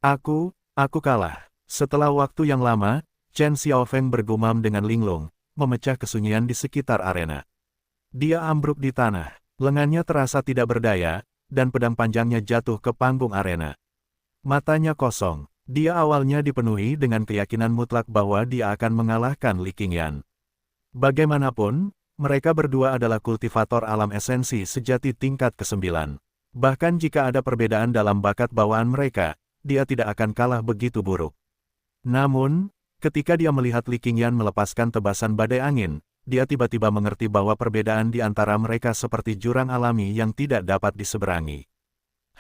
Aku kalah. Setelah waktu yang lama, Chen Xiaofeng bergumam dengan linglung, memecah kesunyian di sekitar arena. Dia ambruk di tanah, lengannya terasa tidak berdaya, dan pedang panjangnya jatuh ke panggung arena. Matanya kosong. Dia awalnya dipenuhi dengan keyakinan mutlak bahwa dia akan mengalahkan Li Qingyan. Bagaimanapun, mereka berdua adalah kultivator alam esensi sejati tingkat ke-9. Bahkan jika ada perbedaan dalam bakat bawaan mereka, dia tidak akan kalah begitu buruk. Namun, ketika dia melihat Li Qingyan melepaskan tebasan badai angin, dia tiba-tiba mengerti bahwa perbedaan di antara mereka seperti jurang alami yang tidak dapat diseberangi.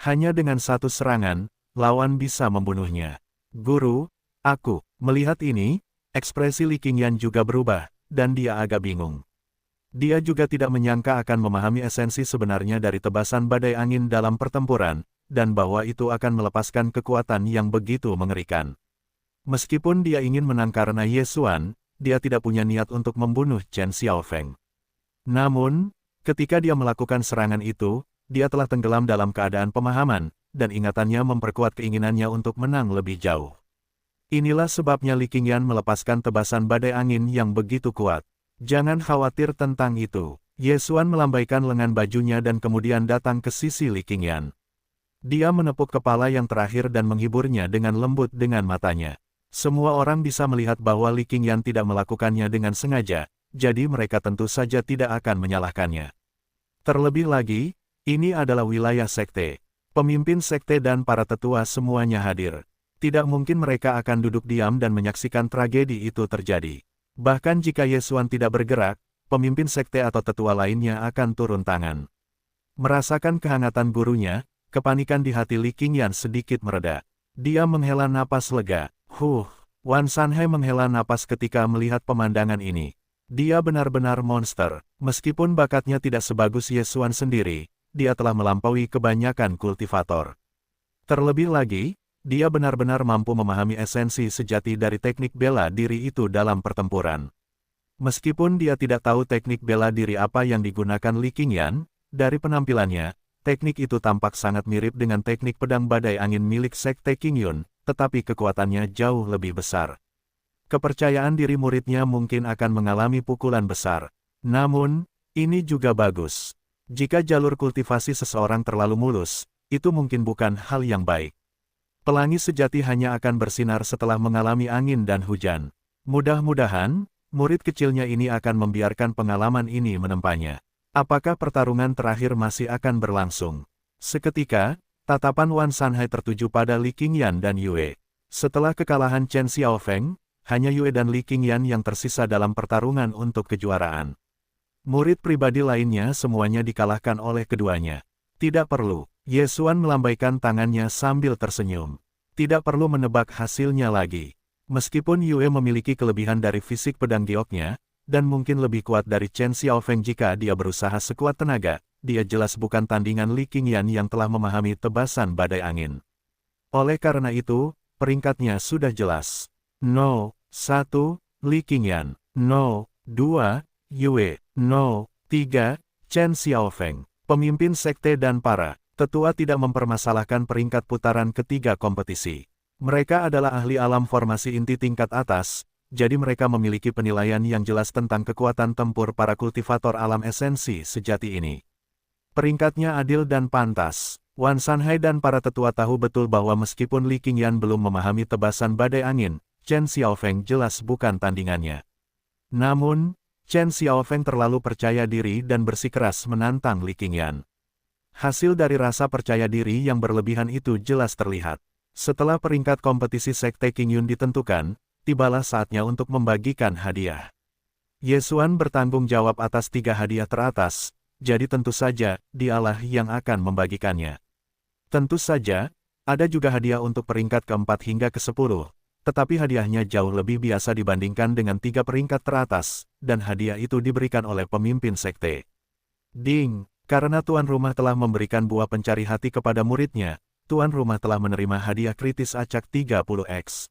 Hanya dengan satu serangan, lawan bisa membunuhnya. Guru, aku, melihat ini, ekspresi Li Qingyan juga berubah, dan dia agak bingung. Dia juga tidak menyangka akan memahami esensi sebenarnya dari tebasan badai angin dalam pertempuran, dan bahwa itu akan melepaskan kekuatan yang begitu mengerikan. Meskipun dia ingin menang karena Ye Xuan, dia tidak punya niat untuk membunuh Chen Xiaofeng. Namun, ketika dia melakukan serangan itu, dia telah tenggelam dalam keadaan pemahaman, dan ingatannya memperkuat keinginannya untuk menang lebih jauh. Inilah sebabnya Li Qingyan melepaskan tebasan badai angin yang begitu kuat. Jangan khawatir tentang itu. Ye Xuan melambaikan lengan bajunya dan kemudian datang ke sisi Li Qingyan. Dia menepuk kepala yang terakhir dan menghiburnya dengan lembut dengan matanya. Semua orang bisa melihat bahwa Li Qingyan tidak melakukannya dengan sengaja, jadi mereka tentu saja tidak akan menyalahkannya. Terlebih lagi, ini adalah wilayah sekte. Pemimpin sekte dan para tetua semuanya hadir. Tidak mungkin mereka akan duduk diam dan menyaksikan tragedi itu terjadi. Bahkan jika Ye Xuan tidak bergerak, pemimpin sekte atau tetua lainnya akan turun tangan. Merasakan kehangatan gurunya, kepanikan di hati Li Qingyan sedikit mereda. Dia menghela napas lega. Wan Sanhai menghela napas ketika melihat pemandangan ini. Dia benar-benar monster. Meskipun bakatnya tidak sebagus Ye Xuan sendiri, dia telah melampaui kebanyakan kultivator. Terlebih lagi, dia benar-benar mampu memahami esensi sejati dari teknik bela diri itu dalam pertempuran. Meskipun dia tidak tahu teknik bela diri apa yang digunakan Li Qingyan, dari penampilannya, teknik itu tampak sangat mirip dengan teknik pedang badai angin milik Sekte Qingyun, tetapi kekuatannya jauh lebih besar. Kepercayaan diri muridnya mungkin akan mengalami pukulan besar. Namun, ini juga bagus. Jika jalur kultivasi seseorang terlalu mulus, itu mungkin bukan hal yang baik. Pelangi sejati hanya akan bersinar setelah mengalami angin dan hujan. Mudah-mudahan, murid kecilnya ini akan membiarkan pengalaman ini menempanya. Apakah pertarungan terakhir masih akan berlangsung? Seketika, tatapan Wan Sanhai tertuju pada Li Qingyan dan Yue. Setelah kekalahan Chen Xiaofeng, hanya Yue dan Li Qingyan yang tersisa dalam pertarungan untuk kejuaraan. Murid pribadi lainnya semuanya dikalahkan oleh keduanya. Tidak perlu. Ye Xuan melambaikan tangannya sambil tersenyum. Tidak perlu menebak hasilnya lagi. Meskipun Yue memiliki kelebihan dari fisik pedang gioknya, dan mungkin lebih kuat dari Chen Xiaofeng jika dia berusaha sekuat tenaga, dia jelas bukan tandingan Li Qingyan yang telah memahami tebasan badai angin. Oleh karena itu, peringkatnya sudah jelas. 0-1, Li Qingyan. 0-2, Yue. 0-3, Chen Xiaofeng. Pemimpin sekte dan para tetua tidak mempermasalahkan peringkat putaran ketiga kompetisi. Mereka adalah ahli alam formasi inti tingkat atas, jadi mereka memiliki penilaian yang jelas tentang kekuatan tempur para kultivator alam esensi sejati ini. Peringkatnya adil dan pantas. Wan Sanhai dan para tetua tahu betul bahwa meskipun Li Qingyan belum memahami tebasan badai angin, Chen Xiaofeng jelas bukan tandingannya. Namun, Chen Xiaofeng terlalu percaya diri dan bersikeras menantang Li Qingyan. Hasil dari rasa percaya diri yang berlebihan itu jelas terlihat. Setelah peringkat kompetisi Sekte Qingyun ditentukan, tibalah saatnya untuk membagikan hadiah. Ye Xuan bertanggung jawab atas 3 hadiah teratas, jadi tentu saja, dialah yang akan membagikannya. Tentu saja, ada juga hadiah untuk peringkat ke-4 hingga ke-10, tetapi hadiahnya jauh lebih biasa dibandingkan dengan 3 peringkat teratas, dan hadiah itu diberikan oleh pemimpin sekte. Ding! Karena tuan rumah telah memberikan buah pencari hati kepada muridnya, tuan rumah telah menerima hadiah kritis acak 30x.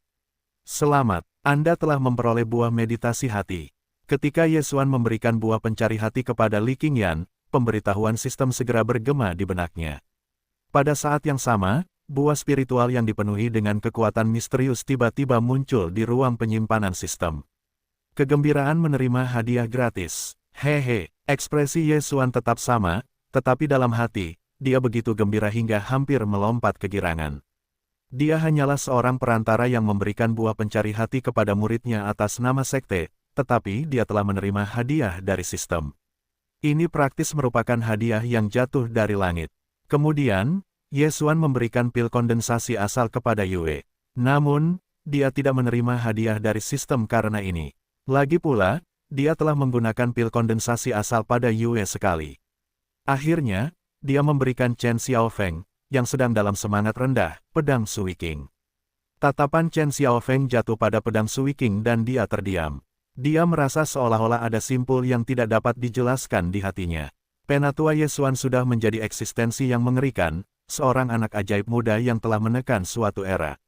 Selamat, Anda telah memperoleh buah meditasi hati. Ketika Ye Xuan memberikan buah pencari hati kepada Li Qingyan, pemberitahuan sistem segera bergema di benaknya. Pada saat yang sama, buah spiritual yang dipenuhi dengan kekuatan misterius tiba-tiba muncul di ruang penyimpanan sistem. Kegembiraan menerima hadiah gratis. Hehe, ekspresi Ye Xuan tetap sama, tetapi dalam hati, dia begitu gembira hingga hampir melompat kegirangan. Dia hanyalah seorang perantara yang memberikan buah pencari hati kepada muridnya atas nama sekte, tetapi dia telah menerima hadiah dari sistem. Ini praktis merupakan hadiah yang jatuh dari langit. Kemudian, Ye Xuan memberikan pil kondensasi asal kepada Yue. Namun, dia tidak menerima hadiah dari sistem karena ini. Lagi pula, dia telah menggunakan pil kondensasi asal pada Yue sekali. Akhirnya, dia memberikan Chen Xiaofeng, yang sedang dalam semangat rendah, pedang Sui King. Tatapan Chen Xiaofeng jatuh pada pedang Sui King dan dia terdiam. Dia merasa seolah-olah ada simpul yang tidak dapat dijelaskan di hatinya. Penatua Ye Xuan sudah menjadi eksistensi yang mengerikan, seorang anak ajaib muda yang telah menekan suatu era.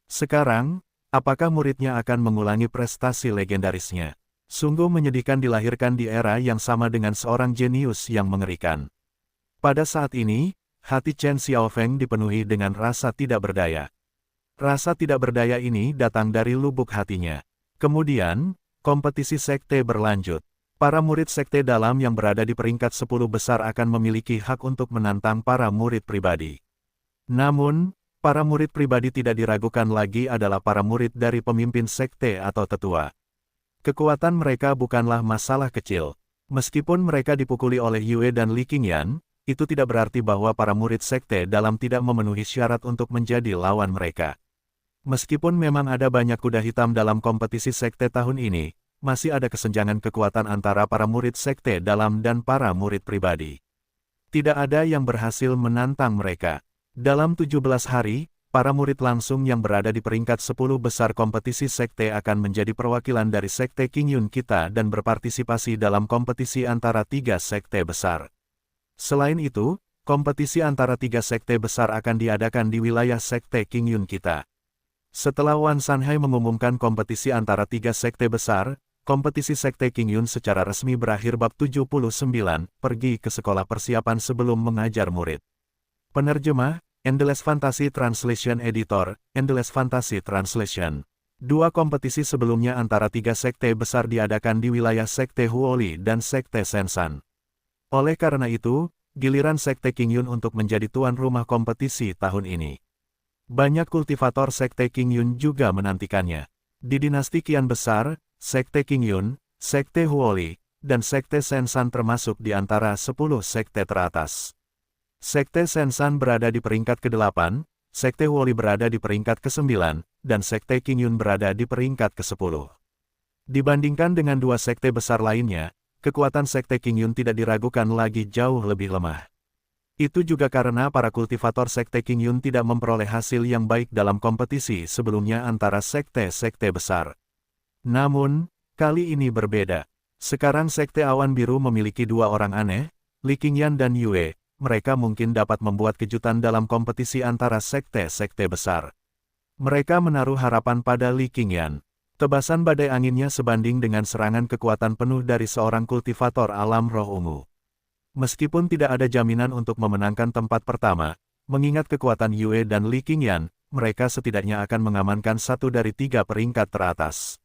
Sekarang, apakah muridnya akan mengulangi prestasi legendarisnya? Sungguh menyedihkan dilahirkan di era yang sama dengan seorang jenius yang mengerikan. Pada saat ini, hati Chen Xiaofeng dipenuhi dengan rasa tidak berdaya. Rasa tidak berdaya ini datang dari lubuk hatinya. Kemudian, kompetisi sekte berlanjut. Para murid sekte dalam yang berada di peringkat 10 besar akan memiliki hak untuk menantang para murid pribadi. Namun, para murid pribadi tidak diragukan lagi adalah para murid dari pemimpin sekte atau tetua. Kekuatan mereka bukanlah masalah kecil. Meskipun mereka dipukuli oleh Yue dan Li Qingyan, itu tidak berarti bahwa para murid sekte dalam tidak memenuhi syarat untuk menjadi lawan mereka. Meskipun memang ada banyak kuda hitam dalam kompetisi sekte tahun ini, masih ada kesenjangan kekuatan antara para murid sekte dalam dan para murid pribadi. Tidak ada yang berhasil menantang mereka. Dalam 17 hari, para murid langsung yang berada di peringkat 10 besar kompetisi sekte akan menjadi perwakilan dari sekte Qingyun kita dan berpartisipasi dalam kompetisi antara 3 sekte besar. Selain itu, kompetisi antara 3 sekte besar akan diadakan di wilayah sekte Qingyun kita. Setelah Wan Sanhai mengumumkan kompetisi antara 3 sekte besar, kompetisi sekte Qingyun secara resmi berakhir. Bab 79, pergi ke sekolah persiapan sebelum mengajar murid. Penerjemah, Endless Fantasy Translation Editor, Endless Fantasy Translation. 2 kompetisi sebelumnya antara 3 sekte besar diadakan di wilayah sekte Huoli dan sekte Sensan. Oleh karena itu, giliran sekte Qingyun untuk menjadi tuan rumah kompetisi tahun ini. Banyak kultivator sekte Qingyun juga menantikannya. Di dinasti Qian besar, sekte Qingyun, sekte Huoli, dan sekte Sensan termasuk di antara 10 sekte teratas. Sekte Sensan berada di peringkat ke-8, sekte Huoli berada di peringkat ke-9, dan sekte Qingyun berada di peringkat ke-10. Dibandingkan dengan 2 sekte besar lainnya, kekuatan sekte Qingyun tidak diragukan lagi jauh lebih lemah. Itu juga karena para kultivator sekte Qingyun tidak memperoleh hasil yang baik dalam kompetisi sebelumnya antara sekte-sekte besar. Namun, kali ini berbeda. Sekarang sekte Awan Biru memiliki 2 orang aneh, Li Qingyan dan Yue. Mereka mungkin dapat membuat kejutan dalam kompetisi antara sekte-sekte besar. Mereka menaruh harapan pada Li Qingyan. Tebasan badai anginnya sebanding dengan serangan kekuatan penuh dari seorang kultivator alam roh ungu. Meskipun tidak ada jaminan untuk memenangkan tempat pertama, mengingat kekuatan Yue dan Li Qingyan, mereka setidaknya akan mengamankan 1 dari 3 peringkat teratas.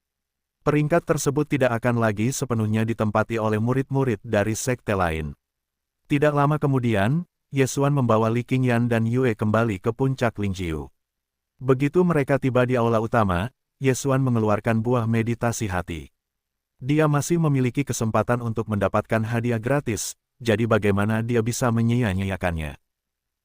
Peringkat tersebut tidak akan lagi sepenuhnya ditempati oleh murid-murid dari sekte lain. Tidak lama kemudian, Ye Xuan membawa Li Qingyan dan Yue kembali ke puncak Lingjiu. Begitu mereka tiba di aula utama, Ye Xuan mengeluarkan buah meditasi hati. Dia masih memiliki kesempatan untuk mendapatkan hadiah gratis, jadi bagaimana dia bisa menyia-nyiakannya?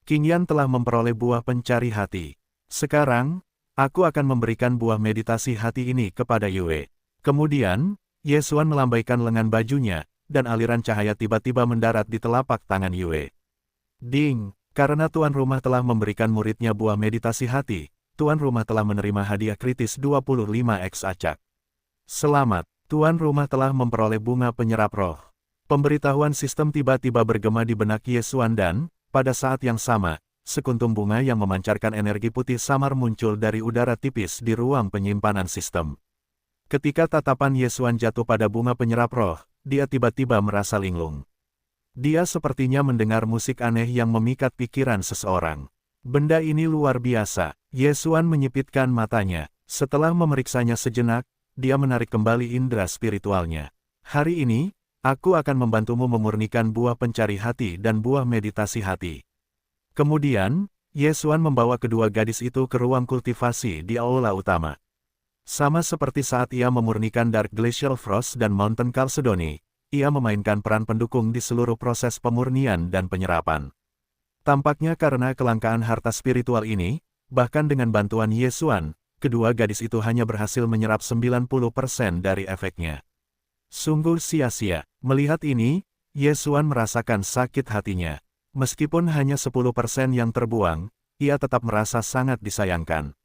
Qingyan telah memperoleh buah pencari hati. Sekarang, aku akan memberikan buah meditasi hati ini kepada Yue. Kemudian, Ye Xuan melambaikan lengan bajunya, dan aliran cahaya tiba-tiba mendarat di telapak tangan Yue. Ding, karena tuan rumah telah memberikan muridnya buah meditasi hati, tuan rumah telah menerima hadiah kritis 25x acak. Selamat, tuan rumah telah memperoleh bunga penyerap roh. Pemberitahuan sistem tiba-tiba bergema di benak Ye Xuan dan, pada saat yang sama, sekuntum bunga yang memancarkan energi putih samar muncul dari udara tipis di ruang penyimpanan sistem. Ketika tatapan Ye Xuan jatuh pada bunga penyerap roh, dia tiba-tiba merasa linglung. Dia sepertinya mendengar musik aneh yang memikat pikiran seseorang. Benda ini luar biasa. Ye Xuan menyipitkan matanya. Setelah memeriksanya sejenak, dia menarik kembali indera spiritualnya. Hari ini, aku akan membantumu memurnikan buah pencari hati dan buah meditasi hati. Kemudian, Ye Xuan membawa kedua gadis itu ke ruang kultivasi di aula utama. Sama seperti saat ia memurnikan Dark Glacial Frost dan Mountain Chalcedony, ia memainkan peran pendukung di seluruh proses pemurnian dan penyerapan. Tampaknya karena kelangkaan harta spiritual ini, bahkan dengan bantuan Ye Xuan, kedua gadis itu hanya berhasil menyerap 90% dari efeknya. Sungguh sia-sia. Melihat ini, Ye Xuan merasakan sakit hatinya. Meskipun hanya 10% yang terbuang, ia tetap merasa sangat disayangkan.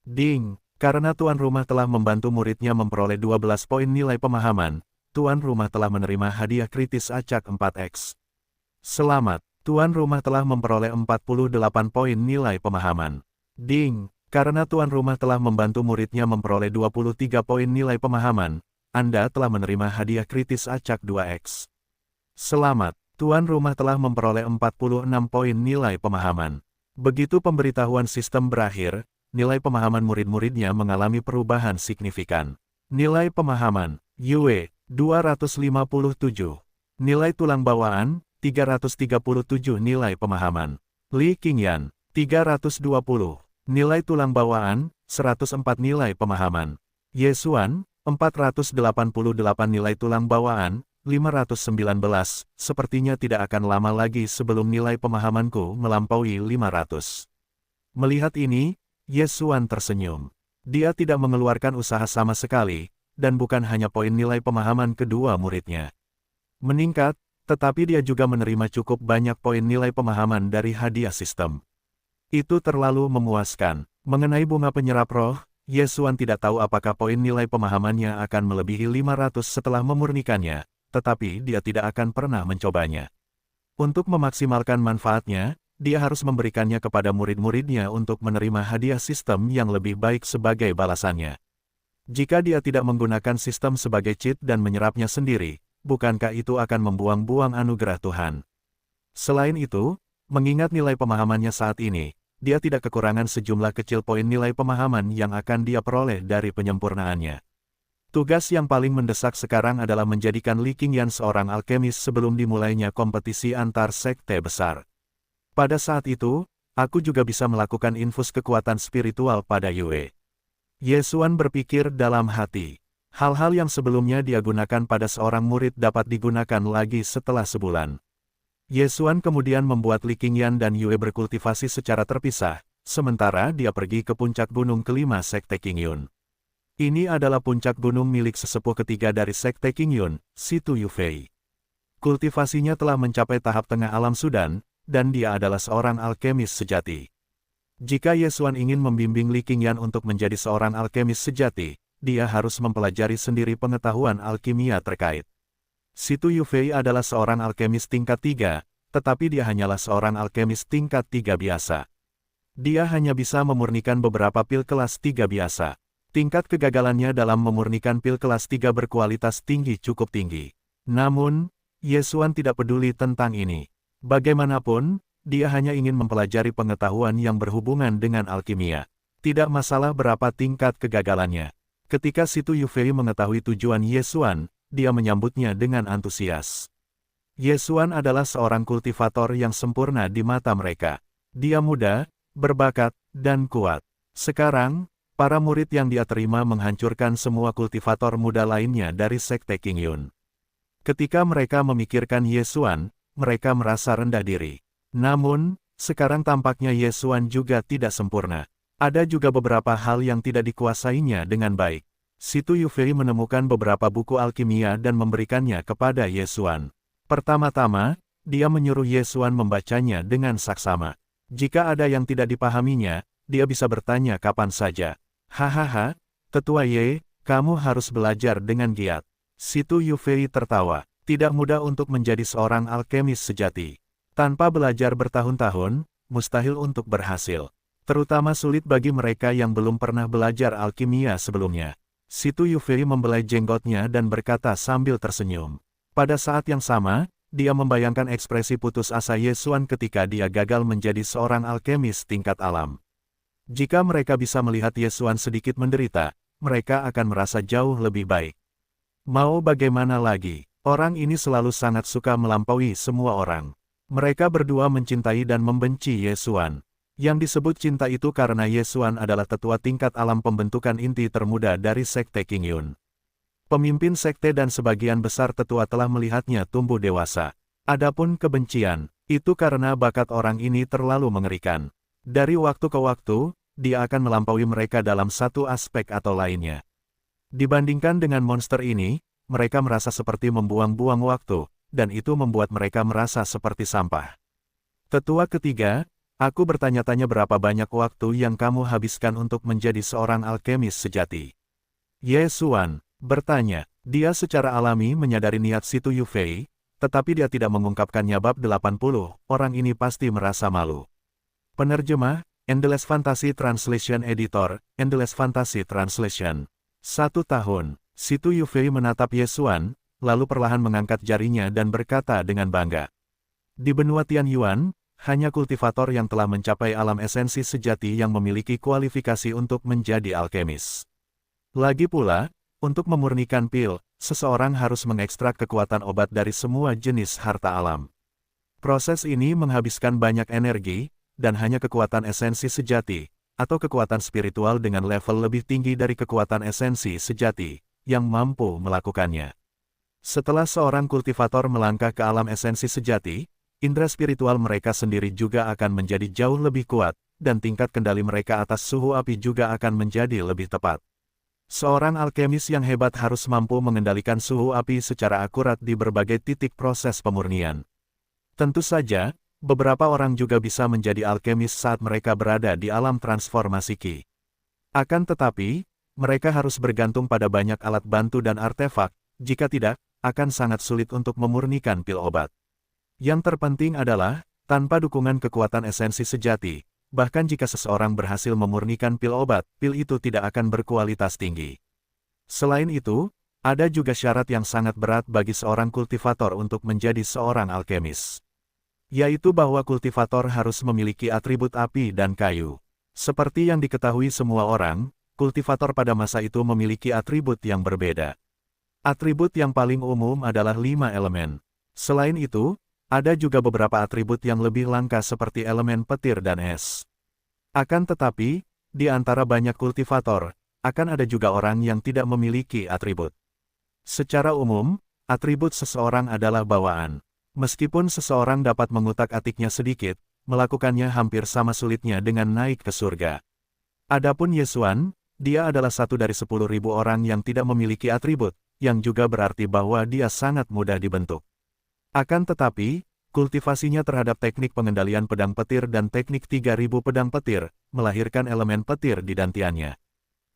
Ding, karena tuan rumah telah membantu muridnya memperoleh 12 poin nilai pemahaman, tuan rumah telah menerima hadiah kritis acak 4X. Selamat, tuan rumah telah memperoleh 48 poin nilai pemahaman. Ding, karena tuan rumah telah membantu muridnya memperoleh 23 poin nilai pemahaman, Anda telah menerima hadiah kritis acak 2X. Selamat, tuan rumah telah memperoleh 46 poin nilai pemahaman. Begitu pemberitahuan sistem berakhir, nilai pemahaman murid-muridnya mengalami perubahan signifikan. Nilai pemahaman, Yue, 257. Nilai tulang bawaan, 337 nilai pemahaman. Li Qingyan, 320. Nilai tulang bawaan, 104 nilai pemahaman. Ye Xuan, 488 nilai tulang bawaan, 519, sepertinya tidak akan lama lagi sebelum nilai pemahamanku melampaui 500. Melihat ini, Ye Xuan tersenyum. Dia tidak mengeluarkan usaha sama sekali, dan bukan hanya poin nilai pemahaman kedua muridnya meningkat, tetapi dia juga menerima cukup banyak poin nilai pemahaman dari hadiah sistem. Itu terlalu memuaskan. Mengenai bunga penyerap roh, Ye Xuan tidak tahu apakah poin nilai pemahamannya akan melebihi 500 setelah memurnikannya, tetapi dia tidak akan pernah mencobanya. Untuk memaksimalkan manfaatnya, dia harus memberikannya kepada murid-muridnya untuk menerima hadiah sistem yang lebih baik sebagai balasannya. Jika dia tidak menggunakan sistem sebagai cheat dan menyerapnya sendiri, bukankah itu akan membuang-buang anugerah Tuhan? Selain itu, mengingat nilai pemahamannya saat ini, dia tidak kekurangan sejumlah kecil poin nilai pemahaman yang akan dia peroleh dari penyempurnaannya. Tugas yang paling mendesak sekarang adalah menjadikan Li Qingyan seorang alkemis sebelum dimulainya kompetisi antar sekte besar. Pada saat itu, aku juga bisa melakukan infus kekuatan spiritual pada Yue. Ye Xuan berpikir dalam hati. Hal-hal yang sebelumnya dia gunakan pada seorang murid dapat digunakan lagi setelah sebulan. Ye Xuan kemudian membuat Li Qingyan dan Yue berkultivasi secara terpisah, sementara dia pergi ke puncak gunung kelima Sekte Qingyun. Ini adalah puncak gunung milik sesepuh ketiga dari Sekte Qingyun, Situ Yufei. Kultivasinya telah mencapai tahap tengah alam Sudan, dan dia adalah seorang alkemis sejati. Jika Ye Xuan ingin membimbing Li Qingyan untuk menjadi seorang alkemis sejati, dia harus mempelajari sendiri pengetahuan alkimia terkait. Situ Yufei adalah seorang alkemis tingkat 3, tetapi dia hanyalah seorang alkemis tingkat 3 biasa. Dia hanya bisa memurnikan beberapa pil kelas 3 biasa. Tingkat kegagalannya dalam memurnikan pil kelas 3 berkualitas tinggi cukup tinggi. Namun, Ye Xuan tidak peduli tentang ini. Bagaimanapun, dia hanya ingin mempelajari pengetahuan yang berhubungan dengan alkimia. Tidak masalah berapa tingkat kegagalannya. Ketika Situ Yufei mengetahui tujuan Ye Xuan, dia menyambutnya dengan antusias. Ye Xuan adalah seorang kultivator yang sempurna di mata mereka. Dia muda, berbakat, dan kuat. Sekarang, para murid yang dia terima menghancurkan semua kultivator muda lainnya dari Sekte Qingyun. Ketika mereka memikirkan Ye Xuan, mereka merasa rendah diri. Namun, sekarang tampaknya Ye Xuan juga tidak sempurna. Ada juga beberapa hal yang tidak dikuasainya dengan baik. Situ Yufei menemukan beberapa buku alkimia dan memberikannya kepada Ye Xuan. Pertama-tama, dia menyuruh Ye Xuan membacanya dengan saksama. Jika ada yang tidak dipahaminya, dia bisa bertanya kapan saja. Hahaha, Tetua Ye, kamu harus belajar dengan giat. Situ Yufei tertawa. Tidak mudah untuk menjadi seorang alkemis sejati. Tanpa belajar bertahun-tahun, mustahil untuk berhasil. Terutama sulit bagi mereka yang belum pernah belajar alkimia sebelumnya. Situ Yufei membelai jenggotnya dan berkata sambil tersenyum. Pada saat yang sama, dia membayangkan ekspresi putus asa Ye Xuan ketika dia gagal menjadi seorang alkemis tingkat alam. Jika mereka bisa melihat Ye Xuan sedikit menderita, mereka akan merasa jauh lebih baik. Mau bagaimana lagi? Orang ini selalu sangat suka melampaui semua orang. Mereka berdua mencintai dan membenci Ye Xuan. Yang disebut cinta itu karena Ye Xuan adalah tetua tingkat alam pembentukan inti termuda dari Sekte Qingyun. Pemimpin sekte dan sebagian besar tetua telah melihatnya tumbuh dewasa. Adapun kebencian, Itu karena bakat orang ini terlalu mengerikan. Dari waktu ke waktu, dia akan melampaui mereka dalam satu aspek atau lainnya. Dibandingkan dengan monster ini, mereka merasa seperti membuang-buang waktu, dan itu membuat mereka merasa seperti sampah. Tetua ketiga, aku bertanya-tanya berapa banyak waktu yang kamu habiskan untuk menjadi seorang alkemis sejati. Ye Xuan bertanya. Dia secara alami menyadari niat Situ Yufei, tetapi dia tidak mengungkapkannya. Bab 80, orang ini pasti merasa malu. Penerjemah, Endless Fantasy Translation Editor, Endless Fantasy Translation. 1 tahun, Situ Yufei menatap Ye Xuan, lalu perlahan mengangkat jarinya dan berkata dengan bangga. Di benua Tianyuan, hanya kultivator yang telah mencapai alam esensi sejati yang memiliki kualifikasi untuk menjadi alkemis. Lagi pula, untuk memurnikan pil, seseorang harus mengekstrak kekuatan obat dari semua jenis harta alam. Proses ini menghabiskan banyak energi, dan hanya kekuatan esensi sejati, atau kekuatan spiritual dengan level lebih tinggi dari kekuatan esensi sejati, yang mampu melakukannya. Setelah seorang kultivator melangkah ke alam esensi sejati, indera spiritual mereka sendiri juga akan menjadi jauh lebih kuat, dan tingkat kendali mereka atas suhu api juga akan menjadi lebih tepat. Seorang alkemis yang hebat harus mampu mengendalikan suhu api secara akurat di berbagai titik proses pemurnian. Tentu saja, beberapa orang juga bisa menjadi alkemis saat mereka berada di alam transformasi Qi. Akan tetapi, mereka harus bergantung pada banyak alat bantu dan artefak, jika tidak, akan sangat sulit untuk memurnikan pil obat. Yang terpenting adalah, tanpa dukungan kekuatan esensi sejati, bahkan jika seseorang berhasil memurnikan pil obat, pil itu tidak akan berkualitas tinggi. Selain itu, ada juga syarat yang sangat berat bagi seorang kultivator untuk menjadi seorang alkemis. Yaitu bahwa kultivator harus memiliki atribut api dan kayu. Seperti yang diketahui semua orang, kultivator pada masa itu memiliki atribut yang berbeda. Atribut yang paling umum adalah 5 elemen. Selain itu, ada juga beberapa atribut yang lebih langka seperti elemen petir dan es. Akan tetapi, di antara banyak kultivator, akan ada juga orang yang tidak memiliki atribut. Secara umum, atribut seseorang adalah bawaan. Meskipun seseorang dapat mengutak-atiknya sedikit, melakukannya hampir sama sulitnya dengan naik ke surga. Adapun Ye Xuan, dia adalah satu dari 10.000 orang yang tidak memiliki atribut, yang juga berarti bahwa dia sangat mudah dibentuk. Akan tetapi, kultivasinya terhadap teknik pengendalian pedang petir dan teknik 3000 pedang petir, melahirkan elemen petir di dantiannya.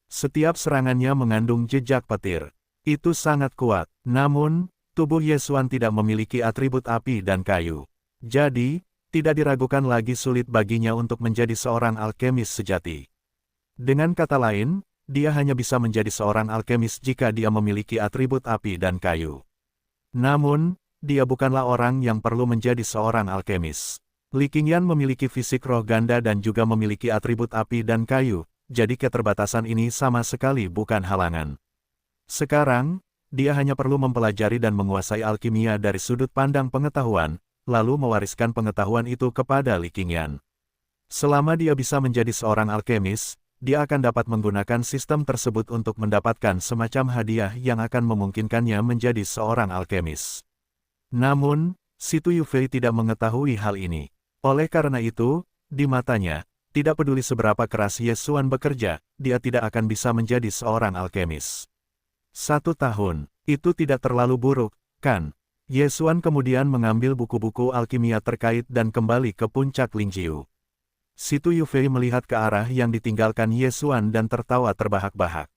Setiap serangannya mengandung jejak petir. Itu sangat kuat. Namun, tubuh Ye Xuan tidak memiliki atribut api dan kayu. Jadi, tidak diragukan lagi sulit baginya untuk menjadi seorang alkemis sejati. Dengan kata lain, dia hanya bisa menjadi seorang alkemis jika dia memiliki atribut api dan kayu. Namun, dia bukanlah orang yang perlu menjadi seorang alkemis. Li Qingyan memiliki fisik roh ganda dan juga memiliki atribut api dan kayu, jadi keterbatasan ini sama sekali bukan halangan. Sekarang, dia hanya perlu mempelajari dan menguasai alkimia dari sudut pandang pengetahuan, lalu mewariskan pengetahuan itu kepada Li Qingyan. Selama dia bisa menjadi seorang alkemis, dia akan dapat menggunakan sistem tersebut untuk mendapatkan semacam hadiah yang akan memungkinkannya menjadi seorang alkemis. Namun, Situ Yufei tidak mengetahui hal ini. Oleh karena itu, di matanya, tidak peduli seberapa keras Ye Xuan bekerja, dia tidak akan bisa menjadi seorang alkemis. 1 tahun, itu tidak terlalu buruk, kan? Ye Xuan kemudian mengambil buku-buku alkimia terkait dan kembali ke puncak Lingjiu. Situ Yufei melihat ke arah yang ditinggalkan Ye Xuan dan tertawa terbahak-bahak.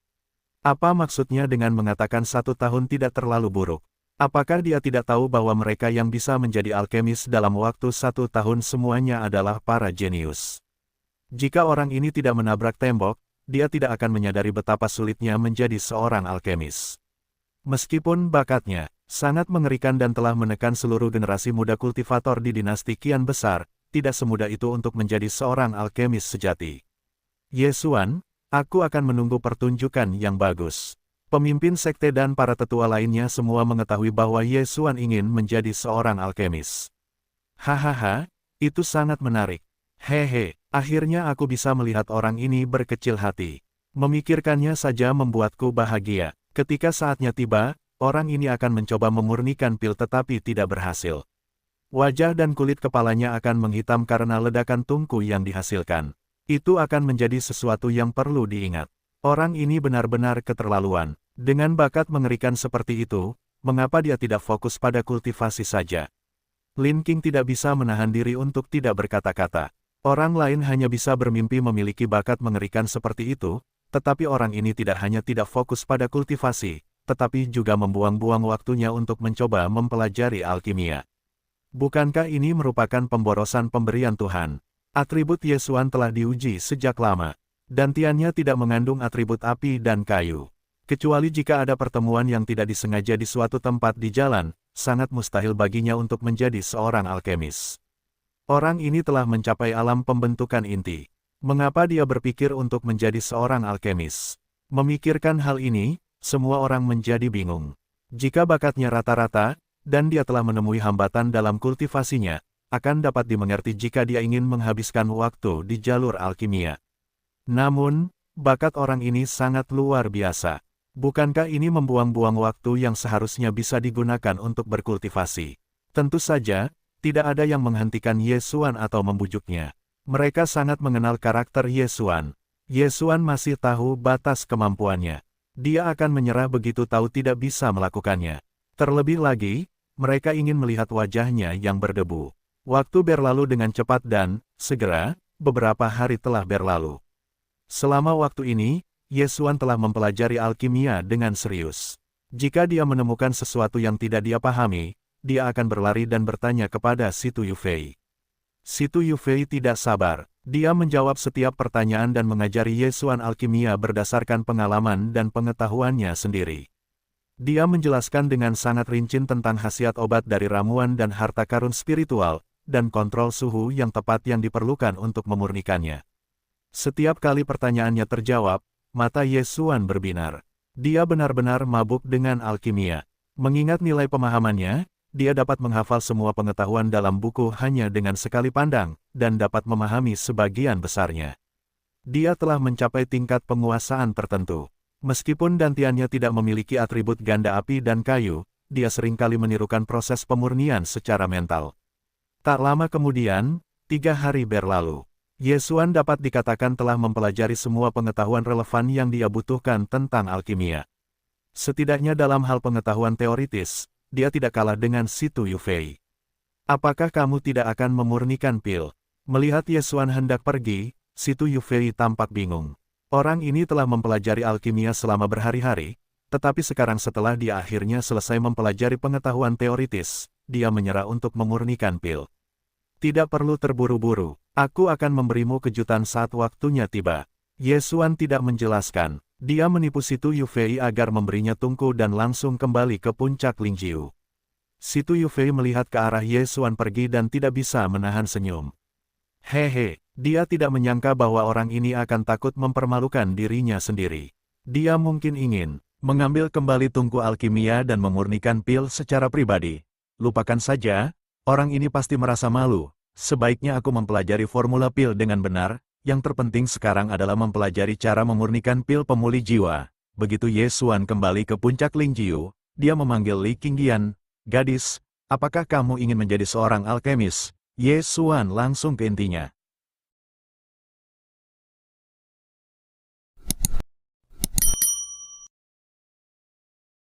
Apa maksudnya dengan mengatakan 1 tahun tidak terlalu buruk? Apakah dia tidak tahu bahwa mereka yang bisa menjadi alkemis dalam waktu 1 tahun semuanya adalah para jenius? Jika orang ini tidak menabrak tembok, dia tidak akan menyadari betapa sulitnya menjadi seorang alkemis. Meskipun bakatnya sangat mengerikan dan telah menekan seluruh generasi muda kultivator di dinasti Qian besar, tidak semudah itu untuk menjadi seorang alkemis sejati. Ye Xuan, aku akan menunggu pertunjukan yang bagus. Pemimpin sekte dan para tetua lainnya semua mengetahui bahwa Ye Xuan ingin menjadi seorang alkemis. Hahaha, itu sangat menarik. Hehe, akhirnya aku bisa melihat orang ini berkecil hati. Memikirkannya saja membuatku bahagia. Ketika saatnya tiba, orang ini akan mencoba memurnikan pil tetapi tidak berhasil. Wajah dan kulit kepalanya akan menghitam karena ledakan tungku yang dihasilkan. Itu akan menjadi sesuatu yang perlu diingat. Orang ini benar-benar keterlaluan. Dengan bakat mengerikan seperti itu, mengapa dia tidak fokus pada kultivasi saja? Lin Qing tidak bisa menahan diri untuk tidak berkata-kata. Orang lain hanya bisa bermimpi memiliki bakat mengerikan seperti itu, tetapi orang ini tidak hanya tidak fokus pada kultivasi, tetapi juga membuang-buang waktunya untuk mencoba mempelajari alkimia. Bukankah ini merupakan pemborosan pemberian Tuhan? Atribut Yesuan telah diuji sejak lama. Dantiannya tidak mengandung atribut api dan kayu. Kecuali jika ada pertemuan yang tidak disengaja di suatu tempat di jalan, sangat mustahil baginya untuk menjadi seorang alkemis. Orang ini telah mencapai alam pembentukan inti. Mengapa dia berpikir untuk menjadi seorang alkemis? Memikirkan hal ini, semua orang menjadi bingung. Jika bakatnya rata-rata, dan dia telah menemui hambatan dalam kultivasinya, akan dapat dimengerti jika dia ingin menghabiskan waktu di jalur alkimia. Namun, bakat orang ini sangat luar biasa. Bukankah ini membuang-buang waktu yang seharusnya bisa digunakan untuk berkultivasi? Tentu saja, tidak ada yang menghentikan Yesuan atau membujuknya. Mereka sangat mengenal karakter Yesuan. Yesuan masih tahu batas kemampuannya. Dia akan menyerah begitu tahu tidak bisa melakukannya. Terlebih lagi, mereka ingin melihat wajahnya yang berdebu. Waktu berlalu dengan cepat dan, segera, beberapa hari telah berlalu. Selama waktu ini, Yesuan telah mempelajari alkimia dengan serius. Jika dia menemukan sesuatu yang tidak dia pahami, dia akan berlari dan bertanya kepada Si Tu Yufei. Si Tu Yufei tidak sabar. Dia menjawab setiap pertanyaan dan mengajari Yesuan alkimia berdasarkan pengalaman dan pengetahuannya sendiri. Dia menjelaskan dengan sangat rinci tentang khasiat obat dari ramuan dan harta karun spiritual, dan kontrol suhu yang tepat yang diperlukan untuk memurnikannya. Setiap kali pertanyaannya terjawab, mata Yesuan berbinar. Dia benar-benar mabuk dengan alkimia. Mengingat nilai pemahamannya, dia dapat menghafal semua pengetahuan dalam buku hanya dengan sekali pandang, dan dapat memahami sebagian besarnya. Dia telah mencapai tingkat penguasaan tertentu. Meskipun dantiannya tidak memiliki atribut ganda api dan kayu, dia seringkali menirukan proses pemurnian secara mental. Tak lama kemudian, 3 hari berlalu. Yesuan dapat dikatakan telah mempelajari semua pengetahuan relevan yang dia butuhkan tentang alkimia. Setidaknya dalam hal pengetahuan teoritis, dia tidak kalah dengan Si Tu Yufei. Apakah kamu tidak akan memurnikan pil? Melihat Yesuan hendak pergi, Si Tu Yufei tampak bingung. Orang ini telah mempelajari alkimia selama berhari-hari, tetapi sekarang setelah dia akhirnya selesai mempelajari pengetahuan teoritis, dia menyerah untuk memurnikan pil. Tidak perlu terburu-buru, aku akan memberimu kejutan saat waktunya tiba. Yesuan tidak menjelaskan. Dia menipu Si Tu Yufei agar memberinya tungku dan langsung kembali ke puncak Lingjiu. Si Tu Yufei melihat ke arah Yesuan pergi dan tidak bisa menahan senyum. Hehe, dia tidak menyangka bahwa orang ini akan takut mempermalukan dirinya sendiri. Dia mungkin ingin mengambil kembali tungku alkimia dan memurnikan pil secara pribadi. Lupakan saja, orang ini pasti merasa malu. Sebaiknya aku mempelajari formula pil dengan benar. Yang terpenting sekarang adalah mempelajari cara memurnikan pil pemulih jiwa. Begitu Yesuan kembali ke puncak Lingjiu, dia memanggil Li Qingyan, gadis, apakah kamu ingin menjadi seorang alkemis? Yesuan langsung ke intinya.